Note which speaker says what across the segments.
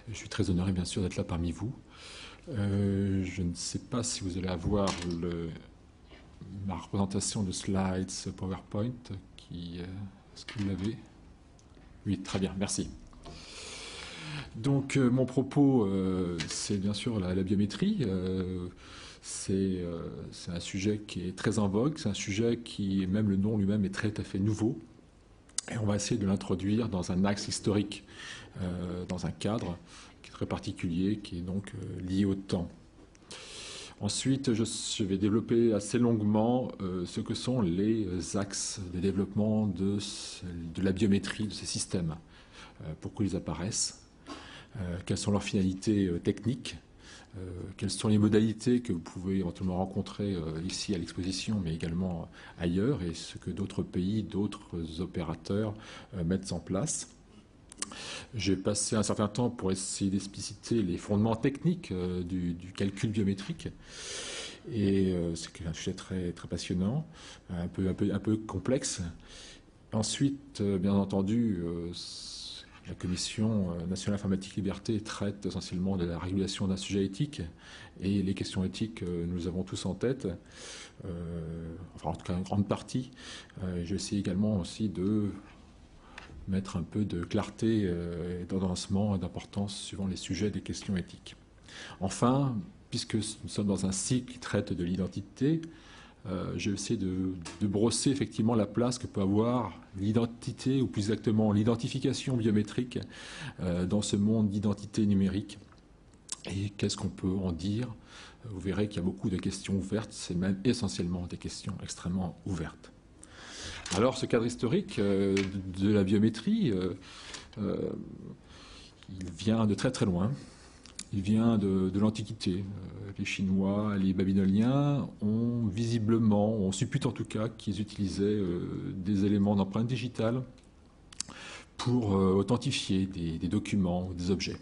Speaker 1: Je suis très honoré, bien sûr, d'être là parmi vous. Je ne sais pas si vous allez avoir ma représentation de slides PowerPoint. Est-ce que vous l'avez? Oui, très bien, merci. Donc, mon propos, c'est bien sûr la biométrie. C'est un sujet qui est très en vogue. C'est un sujet qui, même le nom lui-même, est tout à fait nouveau. Et on va essayer de l'introduire dans un axe historique, dans un cadre qui est très particulier, qui est donc lié au temps. Ensuite, je vais développer assez longuement ce que sont les axes de développement de la biométrie de ces systèmes. Pourquoi ils apparaissent, quelles sont leurs finalités techniques, quelles sont les modalités que vous pouvez éventuellement rencontrer ici à l'exposition, mais également ailleurs, et ce que d'autres pays, d'autres opérateurs mettent en place. J'ai passé un certain temps pour essayer d'expliciter les fondements techniques du calcul biométrique. Et c'est un sujet très, très passionnant, un peu complexe. Ensuite, bien entendu, la Commission nationale informatique liberté traite essentiellement de la régulation d'un sujet éthique. Et les questions éthiques, nous les avons tous en tête. Enfin, en tout cas, une grande partie. J'ai essayé également aussi de mettre un peu de clarté, d'ordonnancement et d'importance suivant les sujets des questions éthiques. Enfin, puisque nous sommes dans un cycle qui traite de l'identité, j'ai essayé de brosser effectivement la place que peut avoir l'identité, ou plus exactement l'identification biométrique dans ce monde d'identité numérique. Et qu'est-ce qu'on peut en dire? Vous verrez qu'il y a beaucoup de questions ouvertes, c'est même essentiellement des questions extrêmement ouvertes. Alors, ce cadre historique de la biométrie, il vient de très très loin. Il vient de l'Antiquité. Les Chinois, les Babyloniens on suppute en tout cas qu'ils utilisaient des éléments d'empreinte digitale pour authentifier des documents ou des objets.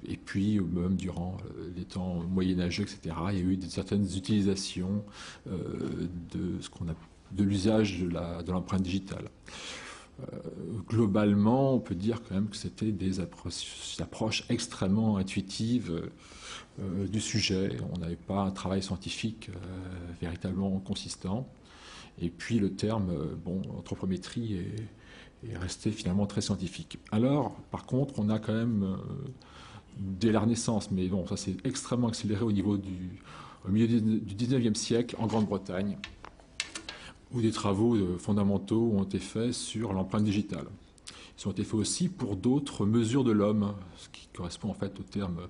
Speaker 1: Et puis, même durant les temps moyenâgeux, etc., il y a eu certaines utilisations de l'usage de l'empreinte digitale. Globalement, on peut dire quand même que c'était des approches extrêmement intuitives du sujet. On n'avait pas un travail scientifique véritablement consistant. Et puis le terme, anthropométrie est resté finalement très scientifique. Alors, par contre, on a quand même, dès la Renaissance, mais bon, ça s'est extrêmement accéléré au milieu du 19e siècle en Grande-Bretagne, où des travaux fondamentaux ont été faits sur l'empreinte digitale. Ils ont été faits aussi pour d'autres mesures de l'homme, ce qui correspond en fait au terme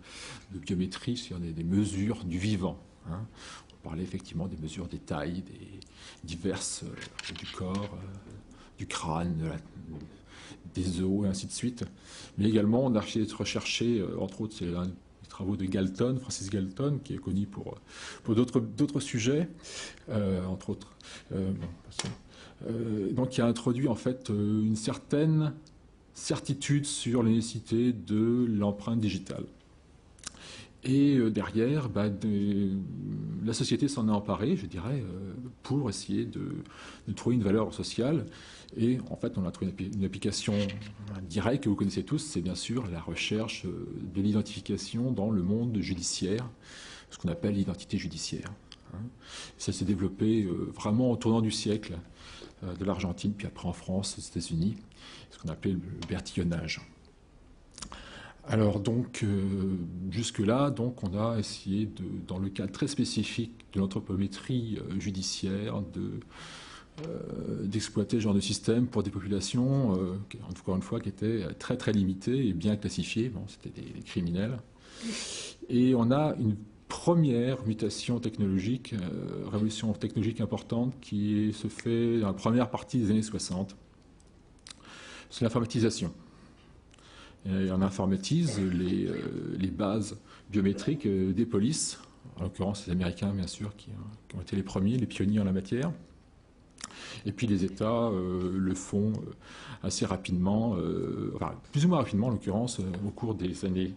Speaker 1: de biométrie, c'est-à-dire des mesures du vivant. On parlait effectivement des mesures des tailles, diverses du corps, du crâne, des os, et ainsi de suite. Mais également, on a recherché, entre autres, c'est l'un des travaux de Galton, Francis Galton, qui est connu pour d'autres sujets, entre autres. Donc, qui a introduit en fait une certaine certitude sur la nécessité de l'empreinte digitale. Et derrière, la société s'en est emparée, je dirais, pour essayer de trouver une valeur sociale. Et en fait, on a trouvé une application directe que vous connaissez tous, c'est bien sûr la recherche de l'identification dans le monde judiciaire, ce qu'on appelle l'identité judiciaire. Ça s'est développé vraiment au tournant du siècle, de l'Argentine, puis après en France, aux États-Unis, ce qu'on appelait le bertillonnage. Alors donc, jusque-là, donc, on a essayé, dans le cadre très spécifique de l'anthropométrie judiciaire, d'exploiter ce genre de système pour des populations, encore une fois, qui étaient très très limitées et bien classifiées. Bon, c'était des criminels. Et on a une première mutation technologique, révolution technologique importante qui se fait dans la première partie des années 60. C'est l'informatisation. Et on informatise les bases biométriques des polices, en l'occurrence les Américains bien sûr, qui ont été les premiers, les pionniers en la matière. Et puis les États le font assez rapidement, enfin plus ou moins rapidement en l'occurrence, au cours des années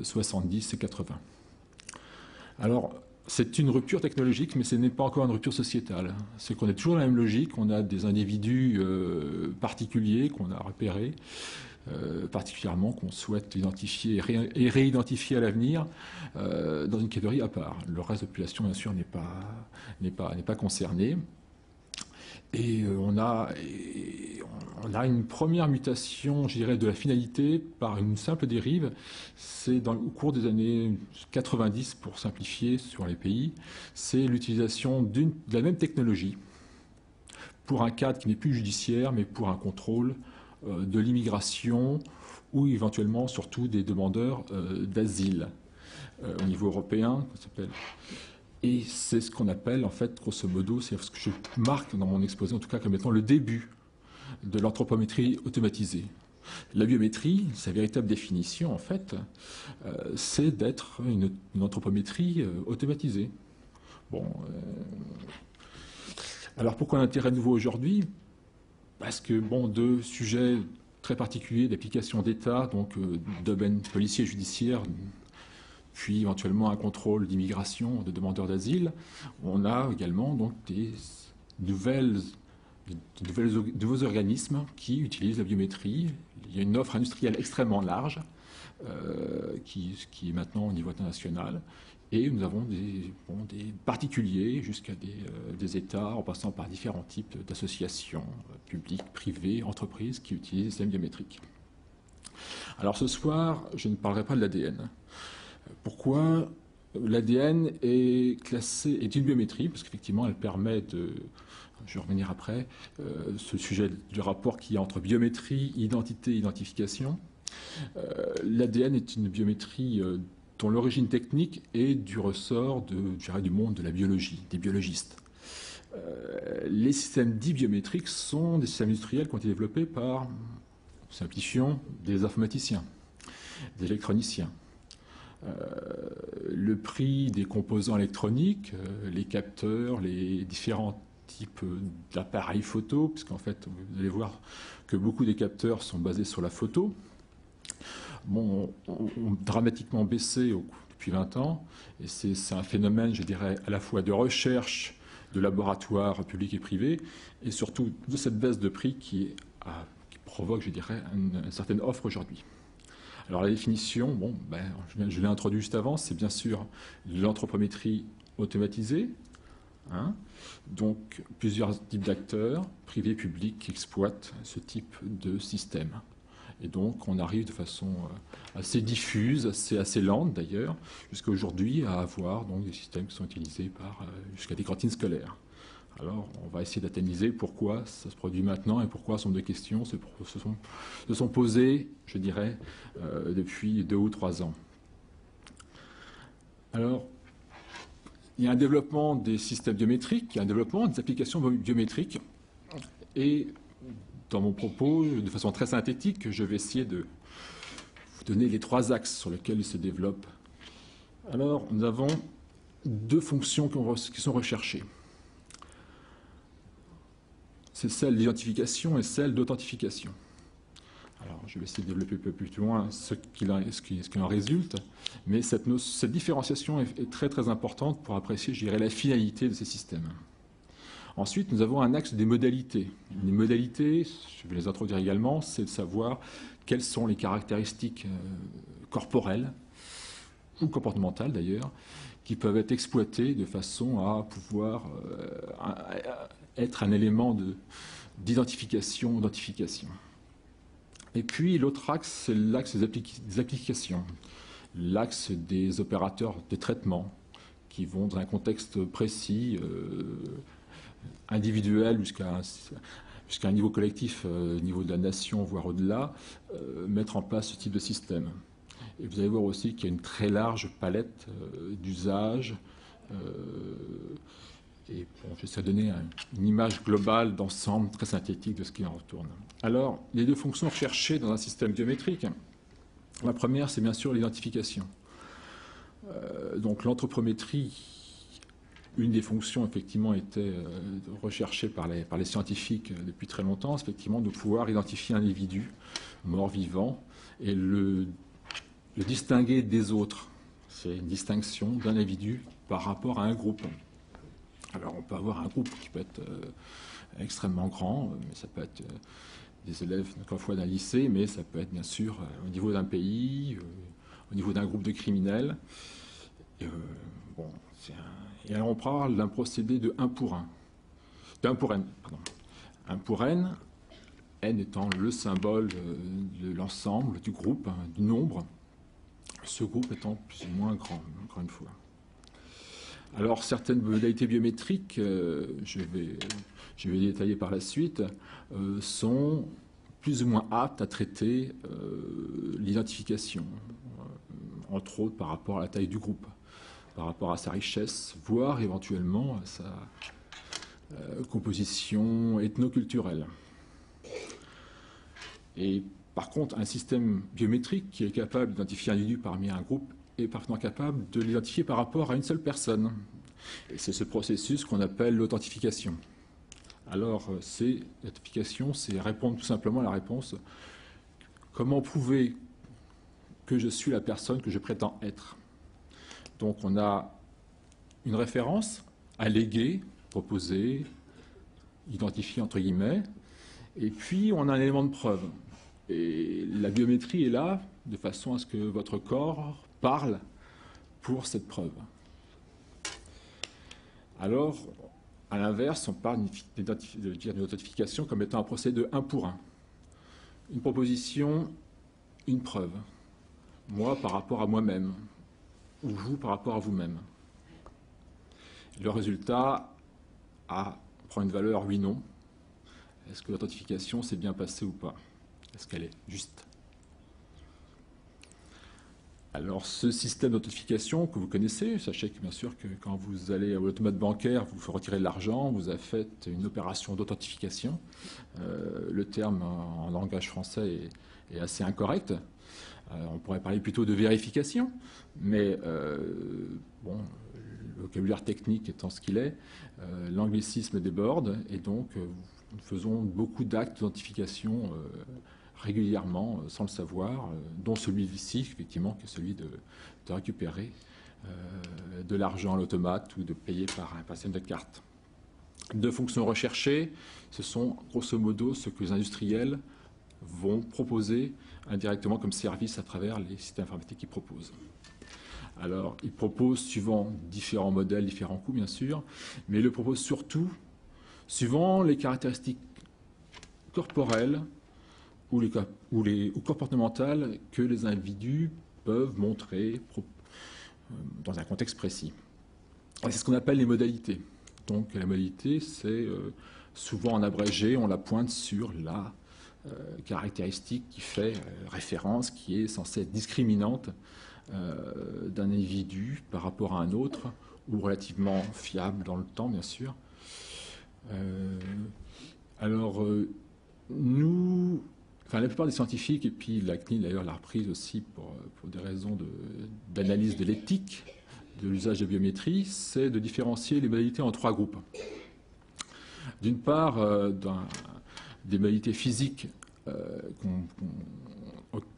Speaker 1: 70 et 80. Alors, c'est une rupture technologique, mais ce n'est pas encore une rupture sociétale. C'est qu'on est toujours dans la même logique, on a des individus particuliers qu'on a repérés, particulièrement qu'on souhaite identifier et réidentifier à l'avenir dans une catégorie à part. Le reste de la population, bien sûr, n'est pas concerné. Et on a une première mutation, je dirais, de la finalité par une simple dérive. C'est au cours des années 90, pour simplifier sur les pays, c'est l'utilisation de la même technologie pour un cadre qui n'est plus judiciaire, mais pour un contrôle de l'immigration ou éventuellement surtout des demandeurs d'asile au niveau européen, ça s'appelle. Et c'est ce qu'on appelle, en fait, grosso modo, c'est ce que je marque dans mon exposé, en tout cas, comme étant le début de l'anthropométrie automatisée. La biométrie, sa véritable définition, en fait, c'est d'être une anthropométrie automatisée. Bon, alors pourquoi un intérêt nouveau aujourd'hui? Parce que, bon, deux sujets très particuliers d'application d'État, donc domaine policier et judiciaire, puis éventuellement un contrôle d'immigration de demandeurs d'asile. On a également donc des nouveaux organismes qui utilisent la biométrie. Il y a une offre industrielle extrêmement large qui est maintenant au niveau international. Et nous avons des particuliers jusqu'à des États, en passant par différents types d'associations publiques, privées, entreprises qui utilisent le système biométrique. Alors ce soir, je ne parlerai pas de l'ADN. Pourquoi l'ADN est une biométrie? Parce qu'effectivement, elle permet de... Je vais revenir après, ce sujet du rapport qu'il y a entre biométrie, identité et identification. L'ADN est une biométrie dont l'origine technique est du ressort du monde de la biologie, des biologistes. Les systèmes dits biométriques sont des systèmes industriels qui ont été développés par, simplifions, des informaticiens, des électroniciens. Le prix des composants électroniques, les capteurs, les différents types d'appareils photo, puisqu'en fait, vous allez voir que beaucoup des capteurs sont basés sur la photo, ont dramatiquement baissé depuis 20 ans, et c'est un phénomène, je dirais, à la fois de recherche de laboratoires publics et privés, et surtout de cette baisse de prix qui provoque, je dirais, une certaine offre aujourd'hui. Alors la définition, je l'ai introduit juste avant, c'est bien sûr l'anthropométrie automatisée. Donc plusieurs types d'acteurs, privés, publics, qui exploitent ce type de système. Et donc on arrive de façon assez diffuse, assez lente d'ailleurs, jusqu'à aujourd'hui à avoir donc, des systèmes qui sont utilisés jusqu'à des cantines scolaires. Alors, on va essayer d'analyser pourquoi ça se produit maintenant et pourquoi un certain nombre de questions se sont posées, je dirais, depuis 2 ou 3 ans. Alors, il y a un développement des systèmes biométriques, il y a un développement des applications biométriques. Et dans mon propos, de façon très synthétique, je vais essayer de vous donner les 3 axes sur lesquels ils se développent. Alors, nous avons 2 fonctions qui sont recherchées. C'est celle d'identification et celle d'authentification. Alors, je vais essayer de développer un peu plus loin ce qui en résulte, mais cette différenciation est très très importante pour apprécier, je dirais, la finalité de ces systèmes. Ensuite, nous avons un axe des modalités. Les modalités, je vais les introduire également, c'est de savoir quelles sont les caractéristiques corporelles, ou comportementales d'ailleurs, qui peuvent être exploitées de façon à pouvoir être un élément d'identification, d'authentification. Et puis l'autre axe, c'est l'axe des applications, l'axe des opérateurs de traitement, qui vont dans un contexte précis, individuel jusqu'à un niveau collectif, au niveau de la nation, voire au-delà, mettre en place ce type de système. Et vous allez voir aussi qu'il y a une très large palette d'usages. Et bon, j'essaie de donner une image globale d'ensemble très synthétique de ce qui en retourne. Alors, les 2 fonctions recherchées dans un système biométrique, la première, c'est bien sûr l'identification. Donc l'anthropométrie, une des fonctions effectivement était recherchée par les scientifiques depuis très longtemps, c'est effectivement de pouvoir identifier un individu mort-vivant et le distinguer des autres. C'est une distinction d'un individu par rapport à un groupe. Alors on peut avoir un groupe qui peut être extrêmement grand, mais ça peut être des élèves, encore une fois, d'un lycée, mais ça peut être bien sûr au niveau d'un pays, au niveau d'un groupe de criminels. Et, bon, et alors on parle d'un procédé de 1 pour 1. De 1 pour n, pardon. 1 pour n, n étant le symbole de l'ensemble, du groupe, du nombre, ce groupe étant plus ou moins grand, encore une fois. Alors certaines modalités biométriques, je vais détailler par la suite, sont plus ou moins aptes à traiter l'identification, entre autres par rapport à la taille du groupe, par rapport à sa richesse, voire éventuellement à sa composition ethnoculturelle. Et par contre, un système biométrique qui est capable d'identifier un individu parmi un groupe est parfaitement capable de l'identifier par rapport à une seule personne. Et c'est ce processus qu'on appelle l'authentification. Alors, l'authentification, c'est répondre tout simplement à la réponse « Comment prouver que je suis la personne que je prétends être ?» Donc, on a une référence alléguée, proposée, identifiée entre guillemets, et puis on a un élément de preuve. Et la biométrie est là de façon à ce que votre corps parle pour cette preuve. Alors, à l'inverse, on parle d'une authentification comme étant un procédé de 1 pour 1. Une proposition, une preuve. Moi par rapport à moi-même, ou vous par rapport à vous-même. Le résultat prend une valeur oui-non. Est-ce que l'authentification s'est bien passée ou pas? Est-ce qu'elle est juste? Alors, ce système d'authentification que vous connaissez, sachez que bien sûr que quand vous allez à l'automate bancaire, vous retirez de l'argent, vous avez fait une opération d'authentification. Le terme en langage français est assez incorrect. On pourrait parler plutôt de vérification, mais bon, le vocabulaire technique étant ce qu'il est, l'anglicisme déborde, et donc nous faisons beaucoup d'actes d'identification régulièrement, sans le savoir, dont celui-ci, effectivement, qui est celui de récupérer de l'argent à l'automate ou de payer par un système de carte. Deux fonctions recherchées, ce sont grosso modo ce que les industriels vont proposer indirectement comme service à travers les systèmes informatiques qu'ils proposent. Alors, ils proposent suivant différents modèles, différents coûts, bien sûr, mais ils le proposent surtout suivant les caractéristiques corporelles ou comportementales que les individus peuvent montrer dans un contexte précis. C'est ce qu'on appelle les modalités. Donc la modalité, c'est souvent en abrégé, on la pointe sur la caractéristique qui fait référence, qui est censée être discriminante d'un individu par rapport à un autre, ou relativement fiable dans le temps, bien sûr. Nous, enfin, la plupart des scientifiques, et puis la CNIL d'ailleurs l'a reprise aussi pour des raisons d'analyse de l'éthique de l'usage de biométrie, c'est de différencier les modalités en 3 groupes. D'une part, des modalités physiques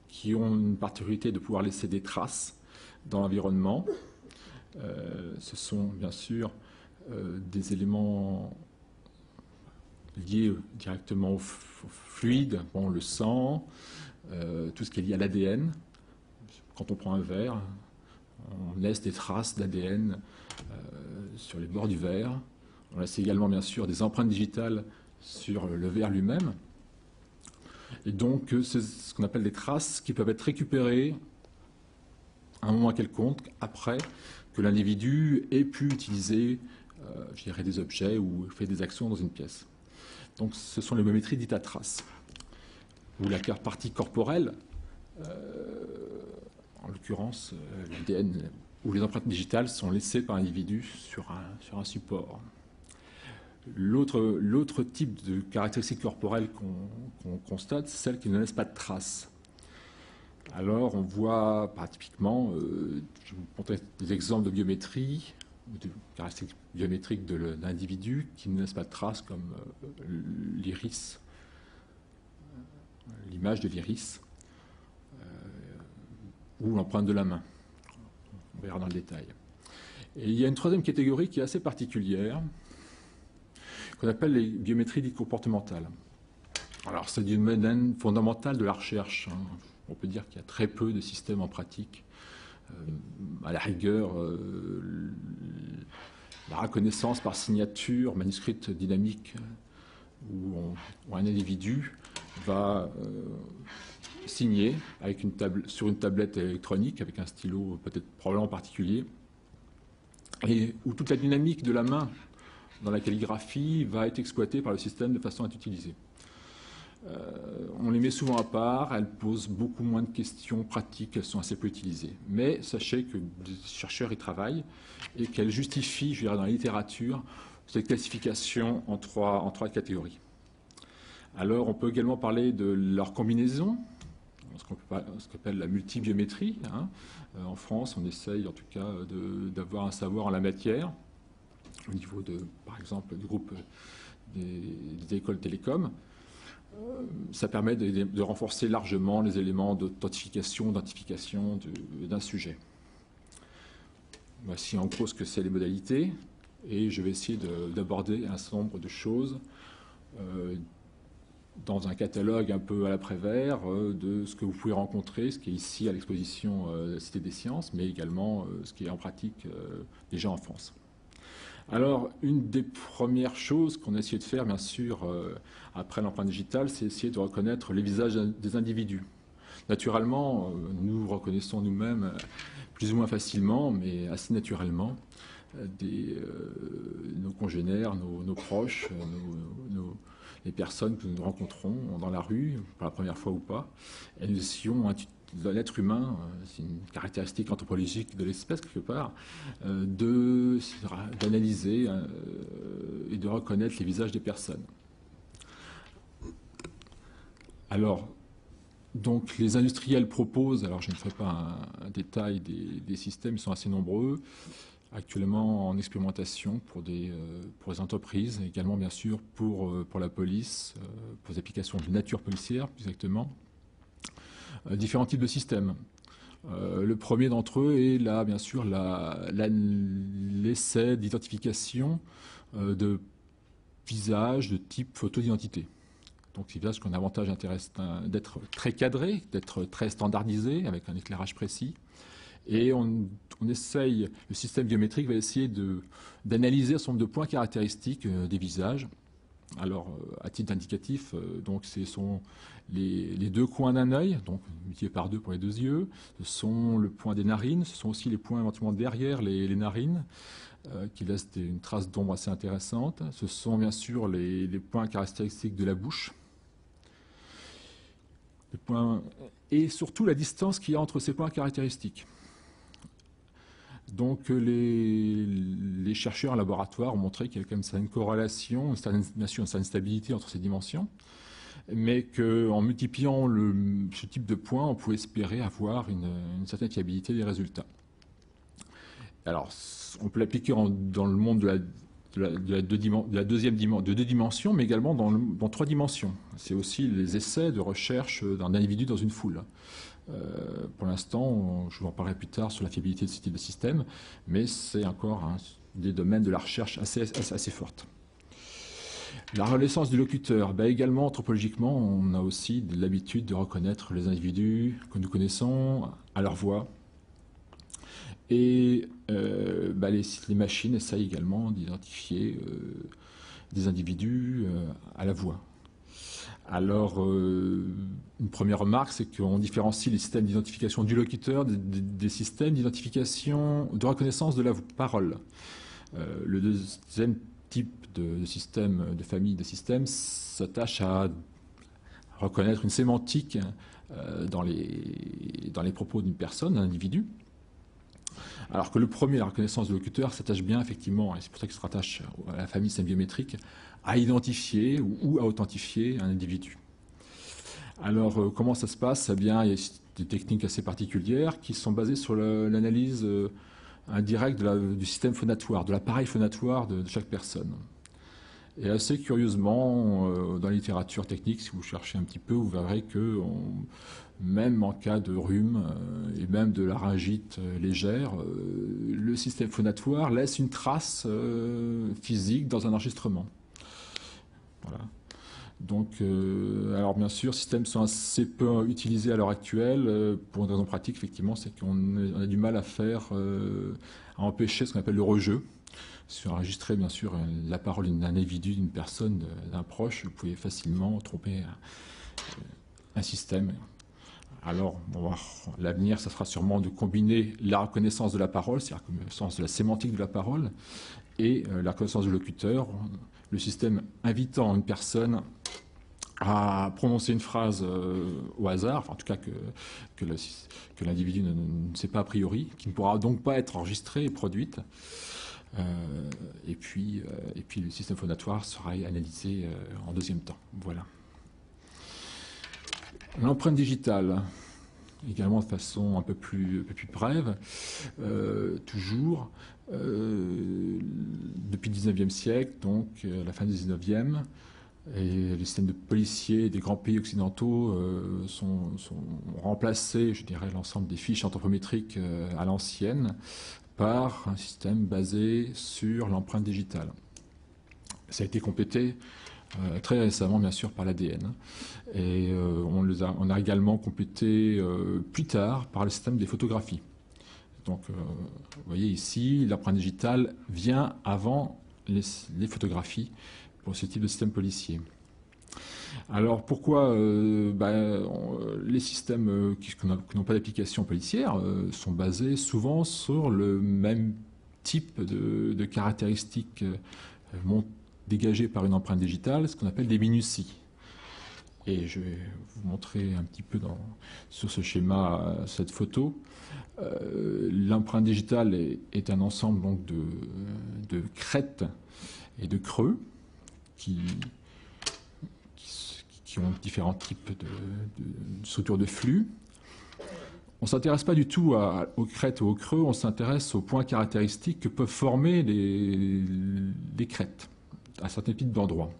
Speaker 1: qui ont une particularité de pouvoir laisser des traces dans l'environnement. Ce sont bien sûr des éléments liés directement au fluide, bon, le sang, tout ce qui est lié à l'ADN. Quand on prend un verre, on laisse des traces d'ADN sur les bords du verre. On laisse également bien sûr des empreintes digitales sur le verre lui-même. Et donc c'est ce qu'on appelle des traces qui peuvent être récupérées à un moment quelconque après que l'individu ait pu utiliser je dirais des objets ou fait des actions dans une pièce. Donc ce sont les biométries dites à traces, où la partie corporelle, en l'occurrence l'ADN ou les empreintes digitales, sont laissées par l'individu sur un support. L'autre type de caractéristiques corporelles qu'on constate, c'est celles qui ne laissent pas de traces. Alors on voit typiquement, je vous montrer des exemples de biométrie, ou de caractéristiques biométriques de l'individu qui ne laissent pas de traces, comme l'iris, l'image de l'iris, ou l'empreinte de la main. On verra dans le détail. Et il y a une troisième catégorie qui est assez particulière, qu'on appelle les biométries dites comportementales. Alors, c'est du domaine fondamental de la recherche. On peut dire qu'il y a très peu de systèmes en pratique. À la rigueur, la reconnaissance par signature manuscrite dynamique où un individu va signer avec sur une tablette électronique avec un stylo peut-être probablement particulier, et où toute la dynamique de la main dans la calligraphie va être exploitée par le système de façon à être utilisée. On les met souvent à part, elles posent beaucoup moins de questions pratiques, elles sont assez peu utilisées. Mais sachez que des chercheurs y travaillent et qu'elles justifient, je dirais, dans la littérature, cette classification en trois catégories. Alors, on peut également parler de leur combinaison, ce qu'on appelle la multibiométrie. En France, on essaye en tout cas d'avoir un savoir en la matière, au niveau, par exemple, du groupe des écoles télécoms. Ça permet de renforcer largement les éléments d'authentification, d'identification d'un sujet. Voici en gros ce que c'est les modalités, et je vais essayer d'aborder un certain nombre de choses dans un catalogue un peu à l'après-vert de ce que vous pouvez rencontrer, ce qui est ici à l'exposition Cité des Sciences, mais également ce qui est en pratique déjà en France. Alors, une des premières choses qu'on a essayé de faire, bien sûr, après l'empreinte digitale, c'est essayer de reconnaître les visages des individus. Naturellement, nous reconnaissons nous-mêmes plus ou moins facilement, mais assez naturellement, nos congénères, nos proches, les personnes que nous rencontrons dans la rue, pour la première fois ou pas. Et nous essayons, l'être humain, c'est une caractéristique anthropologique de l'espèce quelque part, d'analyser et de reconnaître les visages des personnes. Alors, donc les industriels proposent, alors je ne ferai pas un détail des systèmes, ils sont assez nombreux, actuellement en expérimentation pour les entreprises, également bien sûr pour la police, pour les applications de nature policière plus exactement. Différents types de systèmes. Le premier d'entre eux est là, bien sûr, l'essai d'identification de visages de type photo d'identité. Donc ces visages qui ont un avantage d'être très cadrés, d'être très standardisés, avec un éclairage précis. Et on essaye, le système biométrique va essayer d'analyser un certain nombre de points caractéristiques des visages. Alors, à titre indicatif, donc ce sont les deux coins d'un œil, donc multiplié par 2 pour les 2 yeux. Ce sont le point des narines, ce sont aussi les points éventuellement derrière les narines, qui laissent une trace d'ombre assez intéressante. Ce sont bien sûr les points caractéristiques de la bouche. Et surtout la distance qu'il y a entre ces points caractéristiques. Donc les chercheurs en laboratoire ont montré qu'il y avait quand même une corrélation, une certaine stabilité entre ces dimensions, mais qu'en multipliant ce type de points, on pouvait espérer avoir une certaine fiabilité des résultats. Alors, on peut l'appliquer dans le monde de deux dimensions, mais également dans 3 dimensions. C'est aussi les essais de recherche d'un individu dans une foule. Pour l'instant, je vous en parlerai plus tard sur la fiabilité de ce type de système, mais c'est encore des domaines de la recherche assez fortes. La reconnaissance du locuteur, également anthropologiquement, on a aussi l'habitude de reconnaître les individus que nous connaissons à leur voix. Et les machines essayent également d'identifier des individus à la voix. Alors, une première remarque, c'est qu'on différencie les systèmes d'identification du locuteur des systèmes d'identification, de reconnaissance de la parole. Le deuxième type de système, de famille de systèmes, s'attache à reconnaître une sémantique dans les propos d'une personne, d'un individu. Alors que le premier, la reconnaissance du locuteur, s'attache bien effectivement, et c'est pour ça qu'il se rattache à la famille symbiométrique, à identifier ou à authentifier un individu. Alors, comment ça se passe? Eh bien, il y a des techniques assez particulières qui sont basées sur l'analyse indirecte du système phonatoire, de l'appareil phonatoire de chaque personne. Et assez curieusement, dans la littérature technique, si vous cherchez un petit peu, vous verrez que même en cas de rhume et même de laryngite légère, le système phonatoire laisse une trace physique dans un enregistrement. Voilà. Donc, alors bien sûr, ces systèmes sont assez peu utilisés à l'heure actuelle pour une raison pratique, effectivement, c'est qu'on a du mal à à empêcher ce qu'on appelle le rejeu. Si vous enregistrez bien sûr la parole d'un individu, d'une personne, d'un proche, vous pouvez facilement tromper un système. Alors, bon, l'avenir, ça sera sûrement de combiner la reconnaissance de la parole, c'est-à-dire la reconnaissance de la sémantique de la parole, et la reconnaissance du locuteur, le système invitant une personne à prononcer une phrase au hasard, enfin en tout cas que l'individu ne sait pas a priori, qui ne pourra donc pas être enregistrée et produite. Et puis le système phonatoire sera analysé en deuxième temps. Voilà. L'empreinte digitale, également de façon un peu plus brève, toujours, depuis le 19e siècle, donc la fin du 19e, et les systèmes de policiers des grands pays occidentaux sont remplacés, je dirais, l'ensemble des fiches anthropométriques à l'ancienne par un système basé sur l'empreinte digitale. Ça a été complété très récemment, bien sûr, par l'ADN. Et on a également complété plus tard par le système des photographies. Donc, vous voyez ici, l'empreinte digitale vient avant les photographies pour ce type de système policier. Alors pourquoi les systèmes qui n'ont pas d'application policière sont basés souvent sur le même type de caractéristiques dégagées par une empreinte digitale, ce qu'on appelle des minuties. Et je vais vous montrer un petit peu sur ce schéma, cette photo. L'empreinte digitale est un ensemble donc, de crêtes et de creux qui ont différents types de structures de flux. On ne s'intéresse pas du tout aux crêtes ou aux creux, on s'intéresse aux points caractéristiques que peuvent former les crêtes à certains types d'endroits.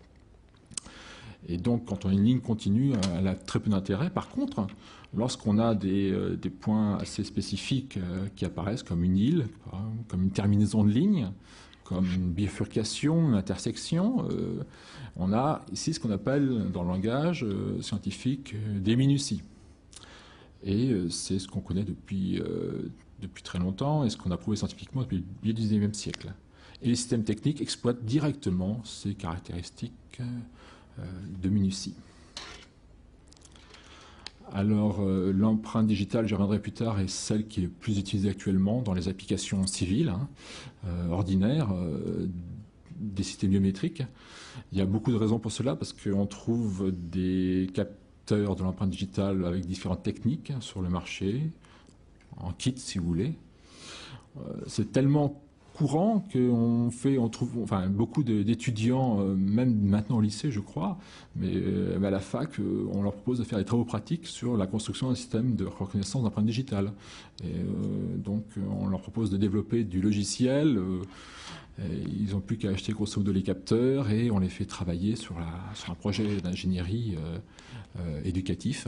Speaker 1: Et donc, quand on a une ligne continue, elle a très peu d'intérêt. Par contre, lorsqu'on a des points assez spécifiques qui apparaissent comme une île, comme une terminaison de ligne, comme une bifurcation, une intersection, on a ici ce qu'on appelle dans le langage scientifique des minuties. Et c'est ce qu'on connaît depuis très longtemps et ce qu'on a prouvé scientifiquement depuis le milieu du 19e siècle. Et les systèmes techniques exploitent directement ces caractéristiques de minutie. Alors, l'empreinte digitale, j'y reviendrai plus tard, est celle qui est le plus utilisée actuellement dans les applications civiles, ordinaires, des systèmes biométriques. Il y a beaucoup de raisons pour cela, parce qu'on trouve des capteurs de l'empreinte digitale avec différentes techniques sur le marché, en kit si vous voulez. C'est tellement courant qu'on trouve beaucoup d'étudiants, même maintenant au lycée je crois, mais à la fac, on leur propose de faire des travaux pratiques sur la construction d'un système de reconnaissance d'empreinte digitale. Et donc on leur propose de développer du logiciel, ils n'ont plus qu'à acheter grosso modo les capteurs et on les fait travailler sur un projet d'ingénierie éducatif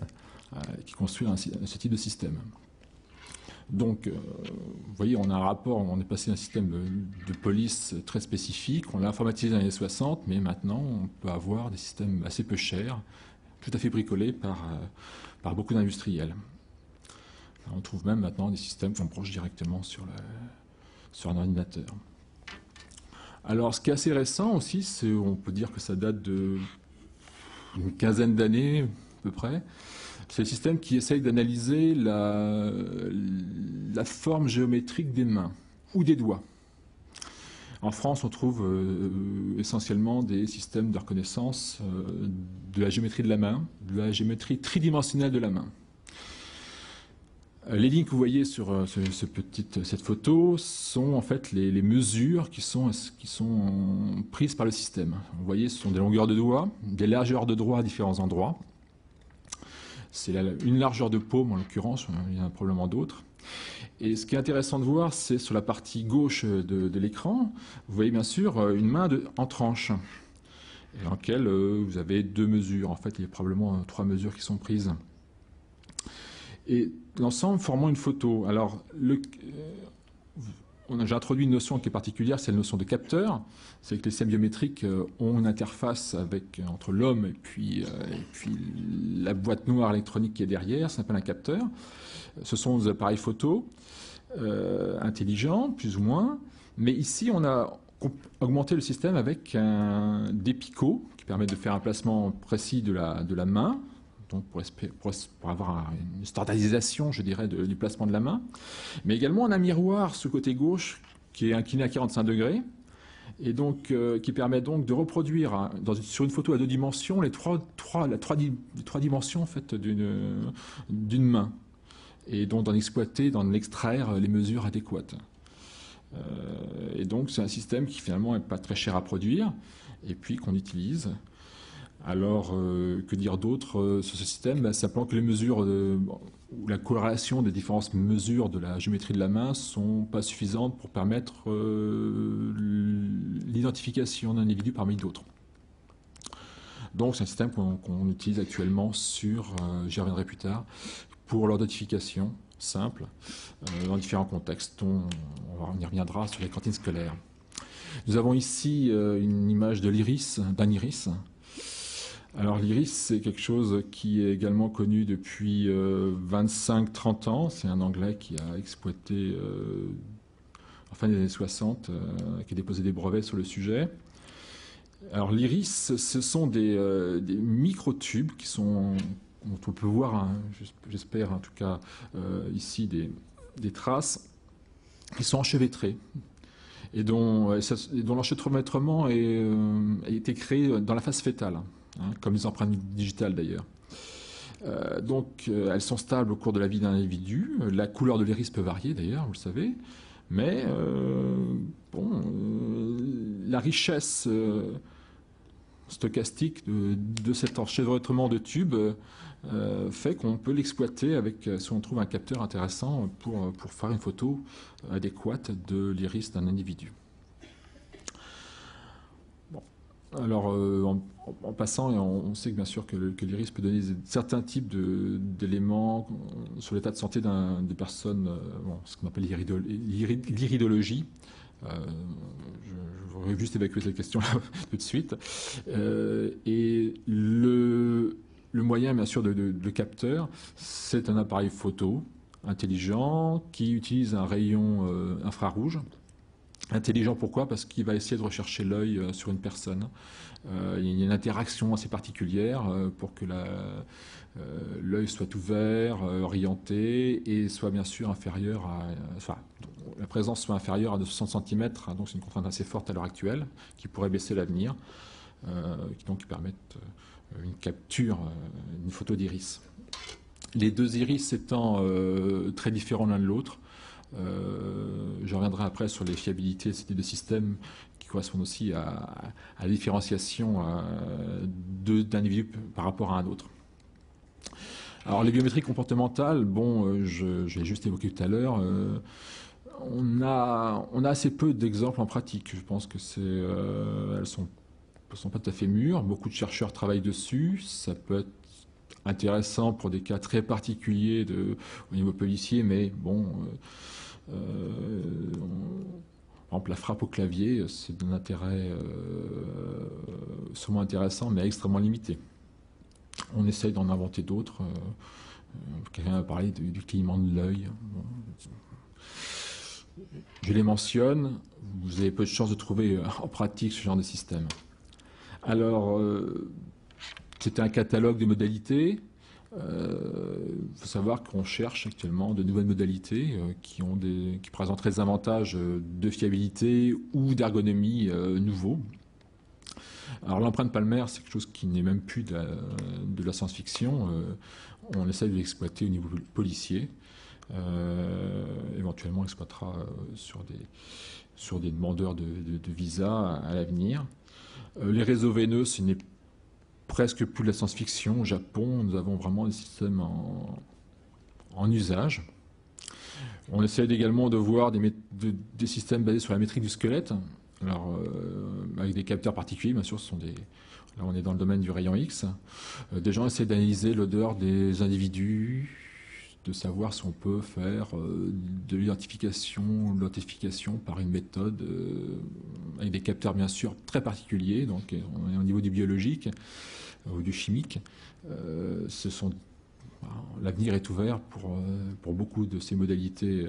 Speaker 1: qui construit ce type de système. Donc, vous voyez, on a un rapport, on est passé d'un système de police très spécifique, on l'a informatisé dans les années 60, mais maintenant, on peut avoir des systèmes assez peu chers, tout à fait bricolés par beaucoup d'industriels. On trouve même maintenant des systèmes qu'on branche directement sur un ordinateur. Alors, ce qui est assez récent aussi, on peut dire que ça date d'une quinzaine d'années, à peu près. C'est le système qui essaye d'analyser la forme géométrique des mains ou des doigts. En France, on trouve essentiellement des systèmes de reconnaissance de la géométrie de la main, de la géométrie tridimensionnelle de la main. Les lignes que vous voyez sur cette photo sont en fait les mesures qui sont prises par le système. Vous voyez, ce sont des longueurs de doigts, des largeurs de doigts à différents endroits. C'est une largeur de paume en l'occurrence, il y en a probablement d'autres. Et ce qui est intéressant de voir, c'est sur la partie gauche de l'écran, vous voyez bien sûr une main en tranche. et dans lequel vous avez 2 mesures. En fait, il y a probablement 3 mesures qui sont prises. Et l'ensemble formant une photo. Alors, j'ai introduit une notion qui est particulière, c'est la notion de capteur. C'est que les systèmes biométriques ont une interface entre l'homme et puis la boîte noire électronique qui est derrière, ça s'appelle un capteur. Ce sont des appareils photo intelligents, plus ou moins. Mais ici, on a augmenté le système avec des picots qui permettent de faire un placement précis de la main, donc pour avoir une standardisation, je dirais, du placement de la main. Mais également, on a un miroir sur le côté gauche qui est incliné à 45 degrés et donc qui permet donc de reproduire sur une photo à 2 dimensions les trois dimensions en fait, d'une main et donc d'en extraire les mesures adéquates. Et donc c'est un système qui finalement n'est pas très cher à produire et puis qu'on utilise. Alors, que dire d'autre sur ce système? Simplement que les mesures ou la corrélation des différentes mesures de la géométrie de la main sont pas suffisantes pour permettre l'identification d'un individu parmi d'autres. Donc c'est un système qu'on utilise actuellement j'y reviendrai plus tard, pour l'identification simple dans différents contextes. On y reviendra sur les cantines scolaires. Nous avons ici une image d'un iris. Alors l'iris, c'est quelque chose qui est également connu depuis 25-30 ans. C'est un Anglais qui a exploité en fin des années 60, qui a déposé des brevets sur le sujet. Alors l'iris, ce sont des microtubes qui sont, on peut voir, hein, j'espère en tout cas ici, des traces qui sont enchevêtrées et dont l'enchevêtrement a été créé dans la phase fœtale. Comme les empreintes digitales d'ailleurs. Donc elles sont stables au cours de la vie d'un individu. La couleur de l'iris peut varier d'ailleurs, vous le savez. Mais la richesse stochastique de cet enchevêtrement de tubes fait qu'on peut l'exploiter si on trouve un capteur intéressant pour faire une photo adéquate de l'iris d'un individu. Alors, en passant, on sait que bien sûr que l'iris peut donner certains types d'éléments sur l'état de santé des personnes, ce qu'on appelle l'iridologie. Je voudrais juste évacuer cette question-là tout de suite. Et le moyen, bien sûr, de capteur, c'est un appareil photo intelligent qui utilise un rayon infrarouge. Intelligent, pourquoi? Parce qu'il va essayer de rechercher l'œil sur une personne. Il y a une interaction assez particulière pour que l'œil soit ouvert, orienté et soit bien sûr inférieur la présence soit inférieure à 260 cm, donc c'est une contrainte assez forte à l'heure actuelle qui pourrait baisser l'avenir, qui permettent une capture, une photo d'iris. Les 2 iris étant très différents l'un de l'autre. Je reviendrai après sur les fiabilités de ces 2 systèmes qui correspondent aussi à la différenciation d'individus par rapport à un autre. Alors les biométries comportementales, je l'ai juste évoqué tout à l'heure, on a assez peu d'exemples en pratique. Je pense que elles ne sont pas tout à fait mûres. Beaucoup de chercheurs travaillent dessus. Ça peut être intéressant pour des cas très particuliers au niveau policier, mais par exemple, la frappe au clavier, c'est d'un intérêt sûrement intéressant, mais extrêmement limité. On essaye d'en inventer d'autres. Quelqu'un a parlé du clignement de l'œil. Je les mentionne. Vous avez peu de chances de trouver en pratique ce genre de système. Alors, c'était un catalogue de modalités. Il faut savoir qu'on cherche actuellement de nouvelles modalités qui présentent des avantages de fiabilité ou d'ergonomie nouveaux. Alors l'empreinte palmaire, c'est quelque chose qui n'est même plus de la science-fiction. On essaie de l'exploiter au niveau policier. Éventuellement, on exploitera sur des demandeurs de visa à l'avenir. Les réseaux veineux, ce n'est presque plus de la science-fiction. Au Japon, nous avons vraiment des systèmes en usage. On essaie également de voir des systèmes basés sur la métrique du squelette. Alors, avec des capteurs particuliers, bien sûr, là on est dans le domaine du rayon X. Des gens essaient d'analyser l'odeur des individus, de savoir si on peut faire de l'identification, de l'authentification par une méthode avec des capteurs bien sûr très particuliers, donc on est au niveau du biologique ou du chimique. L'avenir est ouvert pour beaucoup de ces modalités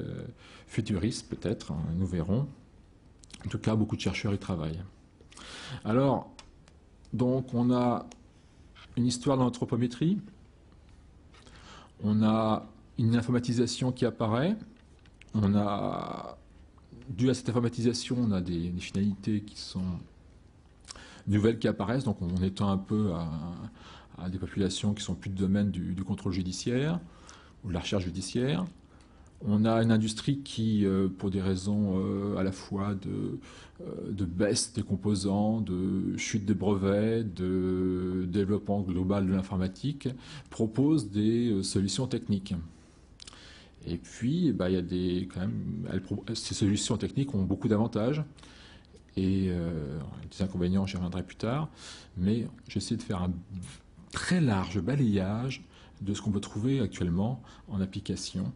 Speaker 1: futuristes peut-être, hein, nous verrons. En tout cas, beaucoup de chercheurs y travaillent. Alors, donc on a une histoire de l'anthropométrie, on a une informatisation qui apparaît, dû à cette informatisation, on a des finalités qui sont nouvelles qui apparaissent, donc on étend un peu à des populations qui sont plus de domaine du contrôle judiciaire ou de la recherche judiciaire. On a une industrie qui, pour des raisons à la fois de baisse des composants, de chute des brevets, de développement global de l'informatique, propose des solutions techniques. Et puis, il y a ces solutions techniques ont beaucoup d'avantages et des inconvénients, j'y reviendrai plus tard. Mais j'essaie de faire un très large balayage de ce qu'on peut trouver actuellement en application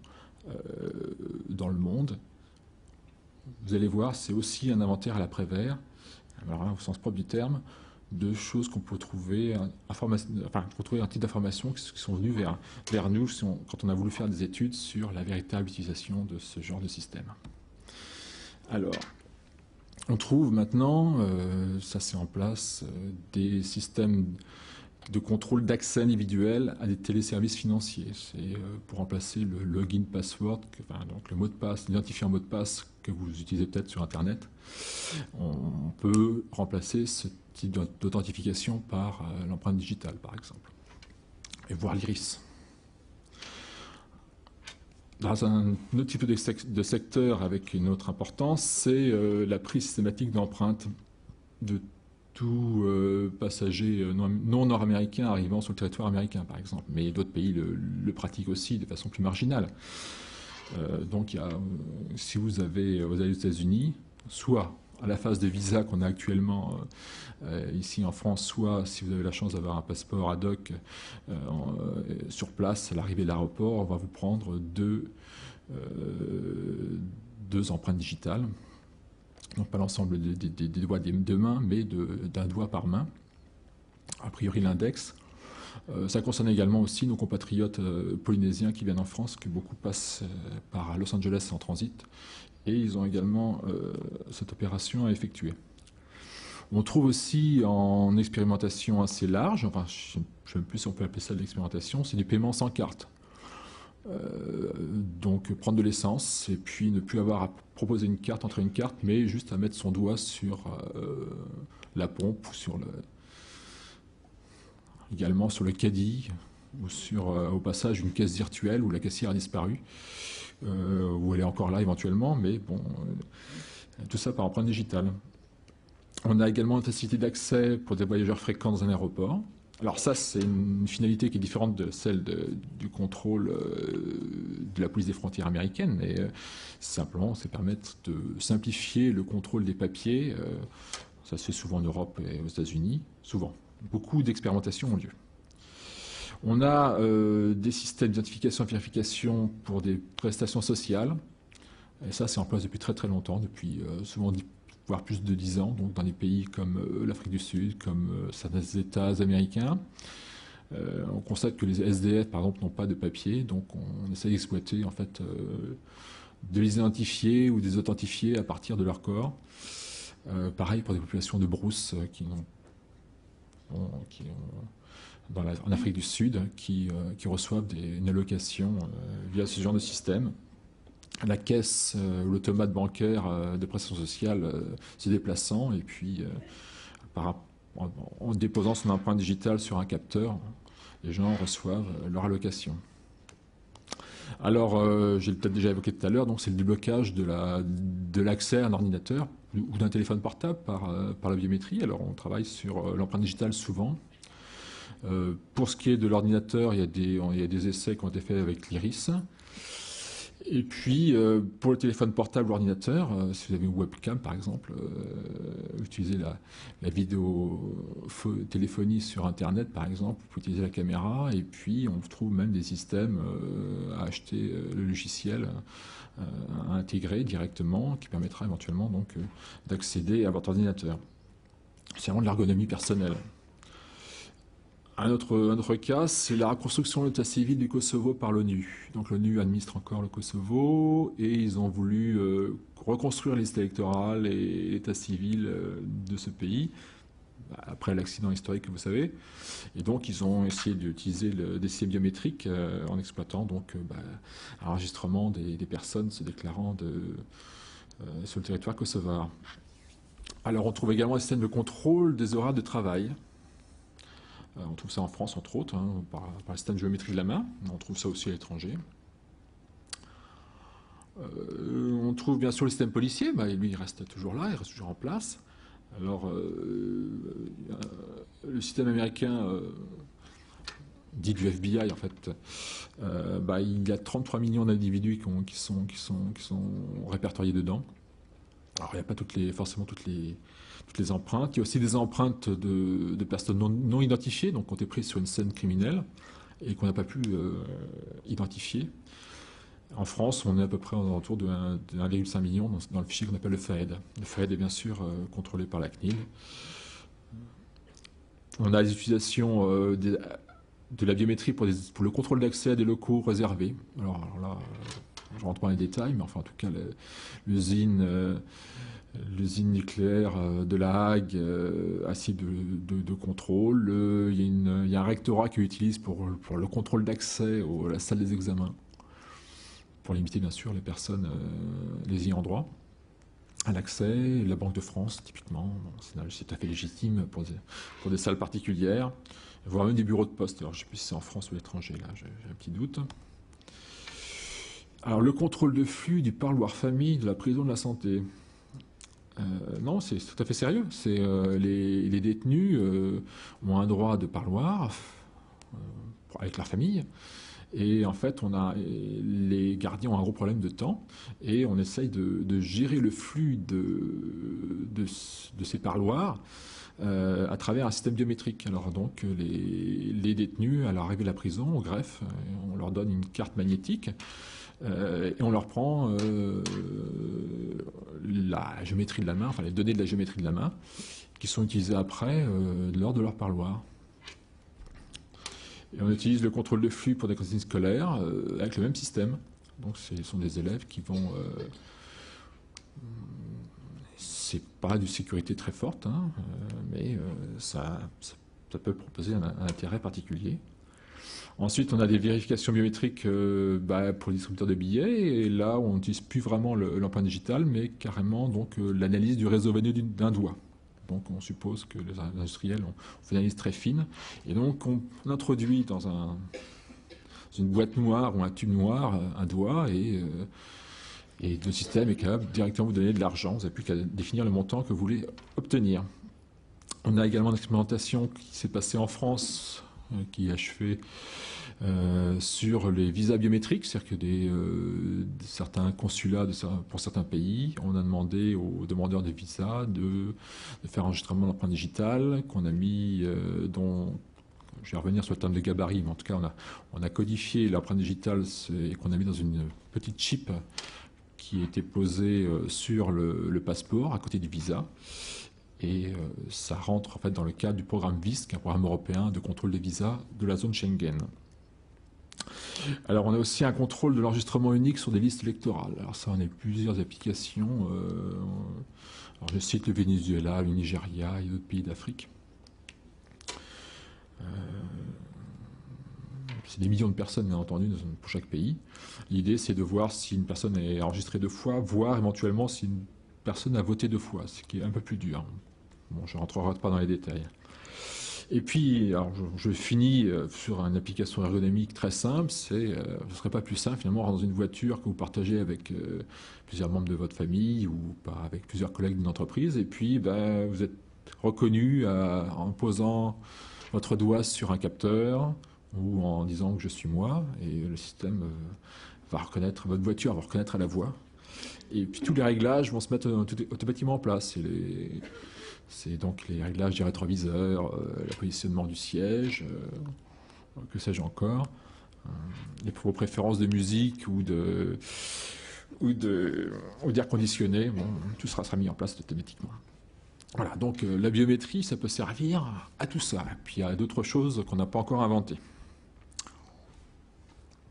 Speaker 1: dans le monde. Vous allez voir, c'est aussi un inventaire à l'après-vert, alors là, au sens propre du terme, de choses qu'on peut trouver, un type d'informations qui sont venues vers nous quand on a voulu faire des études sur la véritable utilisation de ce genre de système. Alors, on trouve maintenant, ça c'est en place, des systèmes de contrôle d'accès individuel à des téléservices financiers. C'est pour remplacer le login password, donc le mot de passe, l'identifiant mot de passe que vous utilisez peut-être sur Internet. On peut remplacer ce type d'authentification par l'empreinte digitale, par exemple, et voir l'iris. Dans un autre type de secteur avec une autre importance, c'est la prise systématique d'empreintes de tout passager non nord-américain arrivant sur le territoire américain, par exemple. Mais d'autres pays le pratiquent aussi de façon plus marginale. Donc, si vous allez aux États-Unis, soit à la phase de visa qu'on a actuellement ici en France, soit si vous avez la chance d'avoir un passeport ad hoc sur place, à l'arrivée de l'aéroport, on va vous prendre deux empreintes digitales. Donc pas l'ensemble des doigts des deux mains, mais d'un doigt par main. A priori l'index. Ça concerne également aussi nos compatriotes polynésiens qui viennent en France, que beaucoup passent par Los Angeles en transit, et ils ont également cette opération à effectuer. On trouve aussi en expérimentation assez large, enfin je ne sais même plus si on peut appeler ça de l'expérimentation, c'est du paiement sans carte. Donc prendre de l'essence et puis ne plus avoir à proposer une carte, entrer une carte, mais juste à mettre son doigt sur la pompe ou également sur le caddie ou au passage une caisse virtuelle où la caissière a disparu, où elle est encore là éventuellement, mais bon, tout ça par empreinte digitale. On a également une facilité d'accès pour des voyageurs fréquents dans un aéroport. Alors ça, c'est une finalité qui est différente de celle du contrôle de la police des frontières américaine, mais simplement, c'est permettre de simplifier le contrôle des papiers. Ça se fait souvent en Europe et aux États-Unis, souvent. Beaucoup d'expérimentations ont lieu. On a des systèmes d'identification et vérification pour des prestations sociales. Et ça, c'est en place depuis très très longtemps, depuis souvent voire plus de 10 ans, donc dans des pays comme l'Afrique du Sud, comme certains États américains. On constate que les SDF, par exemple, n'ont pas de papier, donc on essaie d'exploiter, en fait, de les identifier ou de les authentifier à partir de leur corps. Pareil pour des populations de brousse en Afrique du Sud, qui reçoivent une allocation via ce genre de système. La caisse ou l'automate bancaire de prestation sociale se déplaçant et puis en déposant son empreinte digitale sur un capteur, les gens reçoivent leur allocation. Alors, j'ai peut-être déjà évoqué tout à l'heure, donc c'est le déblocage de l'accès à un ordinateur ou d'un téléphone portable par la biométrie. Alors, on travaille sur l'empreinte digitale souvent. Pour ce qui est de l'ordinateur, il y a des essais qui ont été faits avec l'iris. Et puis, pour le téléphone portable ou ordinateur, si vous avez une webcam par exemple, utilisez la téléphonie sur Internet par exemple, vous pouvez utiliser la caméra, et puis on trouve même des systèmes à acheter le logiciel à intégrer directement, qui permettra éventuellement donc d'accéder à votre ordinateur. C'est vraiment de l'ergonomie personnelle. Un autre cas, c'est la reconstruction de l'état civil du Kosovo par l'ONU. Donc l'ONU administre encore le Kosovo et ils ont voulu reconstruire les listes électorales et l'état civil de ce pays, après l'accident historique que vous savez. Et donc ils ont essayé d'utiliser des systèmes biométriques en exploitant donc un enregistrement des personnes se déclarant sur le territoire kosovar. Alors on trouve également un système de contrôle des horaires de travail. On trouve ça en France, entre autres, hein, par le système de géométrie de la main. On trouve ça aussi à l'étranger. On trouve bien sûr le système policier. Lui, il reste toujours là, il reste toujours en place. Alors, le système américain, dit du FBI, en fait, il y a 33 millions d'individus qui sont répertoriés dedans. Alors, il n'y a pas forcément toutes les empreintes. Il y a aussi des empreintes de personnes non identifiées, donc qui ont été prises sur une scène criminelle et qu'on n'a pas pu identifier. En France, on est à peu près autour de 1,5 million dans le fichier qu'on appelle le FAED. Le FAED est bien sûr contrôlé par la CNIL. On a les utilisations de la biométrie pour le contrôle d'accès à des locaux réservés. Alors là, je ne rentre pas dans les détails, mais enfin en tout cas, l'usine nucléaire de La Hague a site de contrôle. Il y a un rectorat qui l'utilise pour le contrôle d'accès à la salle des examens, pour limiter bien sûr les personnes, les ayants droit à l'accès. La Banque de France, typiquement, c'est tout à fait légitime pour des salles particulières, voire même des bureaux de poste. Alors je ne sais plus si c'est en France ou à l'étranger, là j'ai un petit doute. Alors le contrôle de flux du parloir famille de la prison de la santé. Non, c'est tout à fait sérieux. Les détenus ont un droit de parloir avec leur famille. Et en fait, les gardiens ont un gros problème de temps et on essaye de gérer le flux de ces parloirs à travers un système biométrique. Alors donc, les détenus, à l'arrivée de la prison, au greffe, on leur donne une carte magnétique. Et on leur prend la géométrie de la main, enfin les données de la géométrie de la main, qui sont utilisées après lors de leur parloir. Et on utilise le contrôle de flux pour des cantines scolaires avec le même système. Donc ce sont des élèves qui vont... c'est pas de sécurité très forte, hein, mais ça peut proposer un intérêt particulier. Ensuite, on a des vérifications biométriques pour les distributeurs de billets, et là, on n'utilise plus vraiment l'empreinte digitale, mais carrément donc l'analyse du réseau veineux d'un doigt. Donc, on suppose que les industriels ont fait une analyse très fine, et donc on introduit dans une boîte noire ou un tube noir un doigt, et le système est capable de directement vous donner de l'argent. Vous n'avez plus qu'à définir le montant que vous voulez obtenir. On a également une expérimentation qui s'est passée en France, qui est achevée sur les visas biométriques, c'est-à-dire que certains consulats pour certains pays, on a demandé aux demandeurs de visas de faire un enregistrement d'empreinte digitale qu'on a mis je vais revenir sur le terme de gabarit, mais en tout cas on a codifié l'empreinte digitale et qu'on a mis dans une petite chip qui était posée sur le passeport à côté du visa. Et ça rentre en fait dans le cadre du programme VIS, qui est un programme européen de contrôle des visas de la zone Schengen. Alors on a aussi un contrôle de l'enregistrement unique sur des listes électorales. Alors ça, on a plusieurs applications. Alors je cite le Venezuela, le Nigeria et d'autres pays d'Afrique. C'est des millions de personnes, bien entendu, pour chaque pays. L'idée, c'est de voir si une personne est enregistrée 2 fois, voire éventuellement si une personne a voté 2 fois, ce qui est un peu plus dur. Bon, je ne rentrerai pas dans les détails. Et puis, alors, je finis sur une application ergonomique très simple. Ce ne serait pas plus simple, finalement, dans une voiture que vous partagez avec plusieurs membres de votre famille ou avec plusieurs collègues d'une entreprise. Et puis, vous êtes reconnu en posant votre doigt sur un capteur ou en disant que je suis moi. Et le système va reconnaître, votre voiture va reconnaître à la voix. Et puis tous les réglages vont se mettre automatiquement en place. C'est donc les réglages du rétroviseur, le positionnement du siège, que sais-je encore, vos préférences de musique ou d'air conditionné, bon, tout sera mis en place automatiquement. Voilà, donc la biométrie, ça peut servir à tout ça. Et puis il y a d'autres choses qu'on n'a pas encore inventées.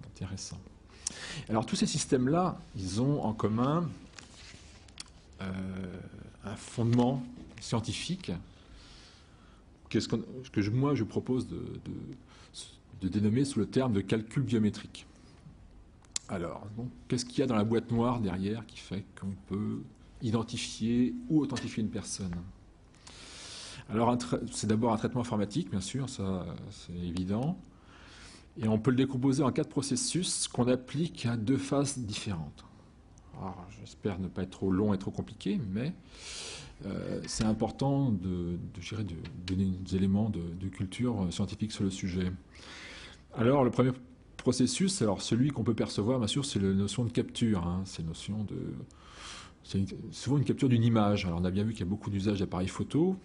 Speaker 1: Intéressant. Alors tous ces systèmes-là, ils ont en commun un fondement scientifique moi je propose de dénommer sous le terme de calcul biométrique. Alors, qu'est-ce qu'il y a dans la boîte noire derrière qui fait qu'on peut identifier ou authentifier une personne? Alors, c'est d'abord un traitement informatique, bien sûr, ça c'est évident. Et on peut le décomposer en 4 processus qu'on applique à 2 phases différentes. J'espère ne pas être trop long et trop compliqué, mais c'est important de donner des éléments de culture scientifique sur le sujet. Alors, le premier processus, alors celui qu'on peut percevoir, bien sûr, c'est la notion de capture. Hein. C'est souvent une capture d'une image. Alors, on a bien vu qu'il y a beaucoup d'usages d'appareils photo,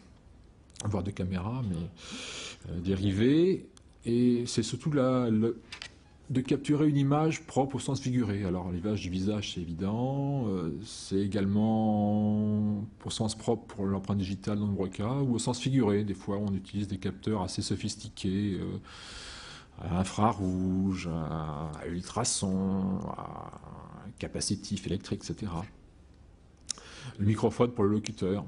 Speaker 1: voire de caméras, mais dérivés. Et c'est surtout de capturer une image propre au sens figuré. Alors l'image du visage, c'est évident. C'est également pour sens propre pour l'empreinte digitale dans de nombreux cas, ou au sens figuré. Des fois, on utilise des capteurs assez sophistiqués, à infrarouge, à ultrasons, à capacitif électrique, etc. Le microphone pour le locuteur.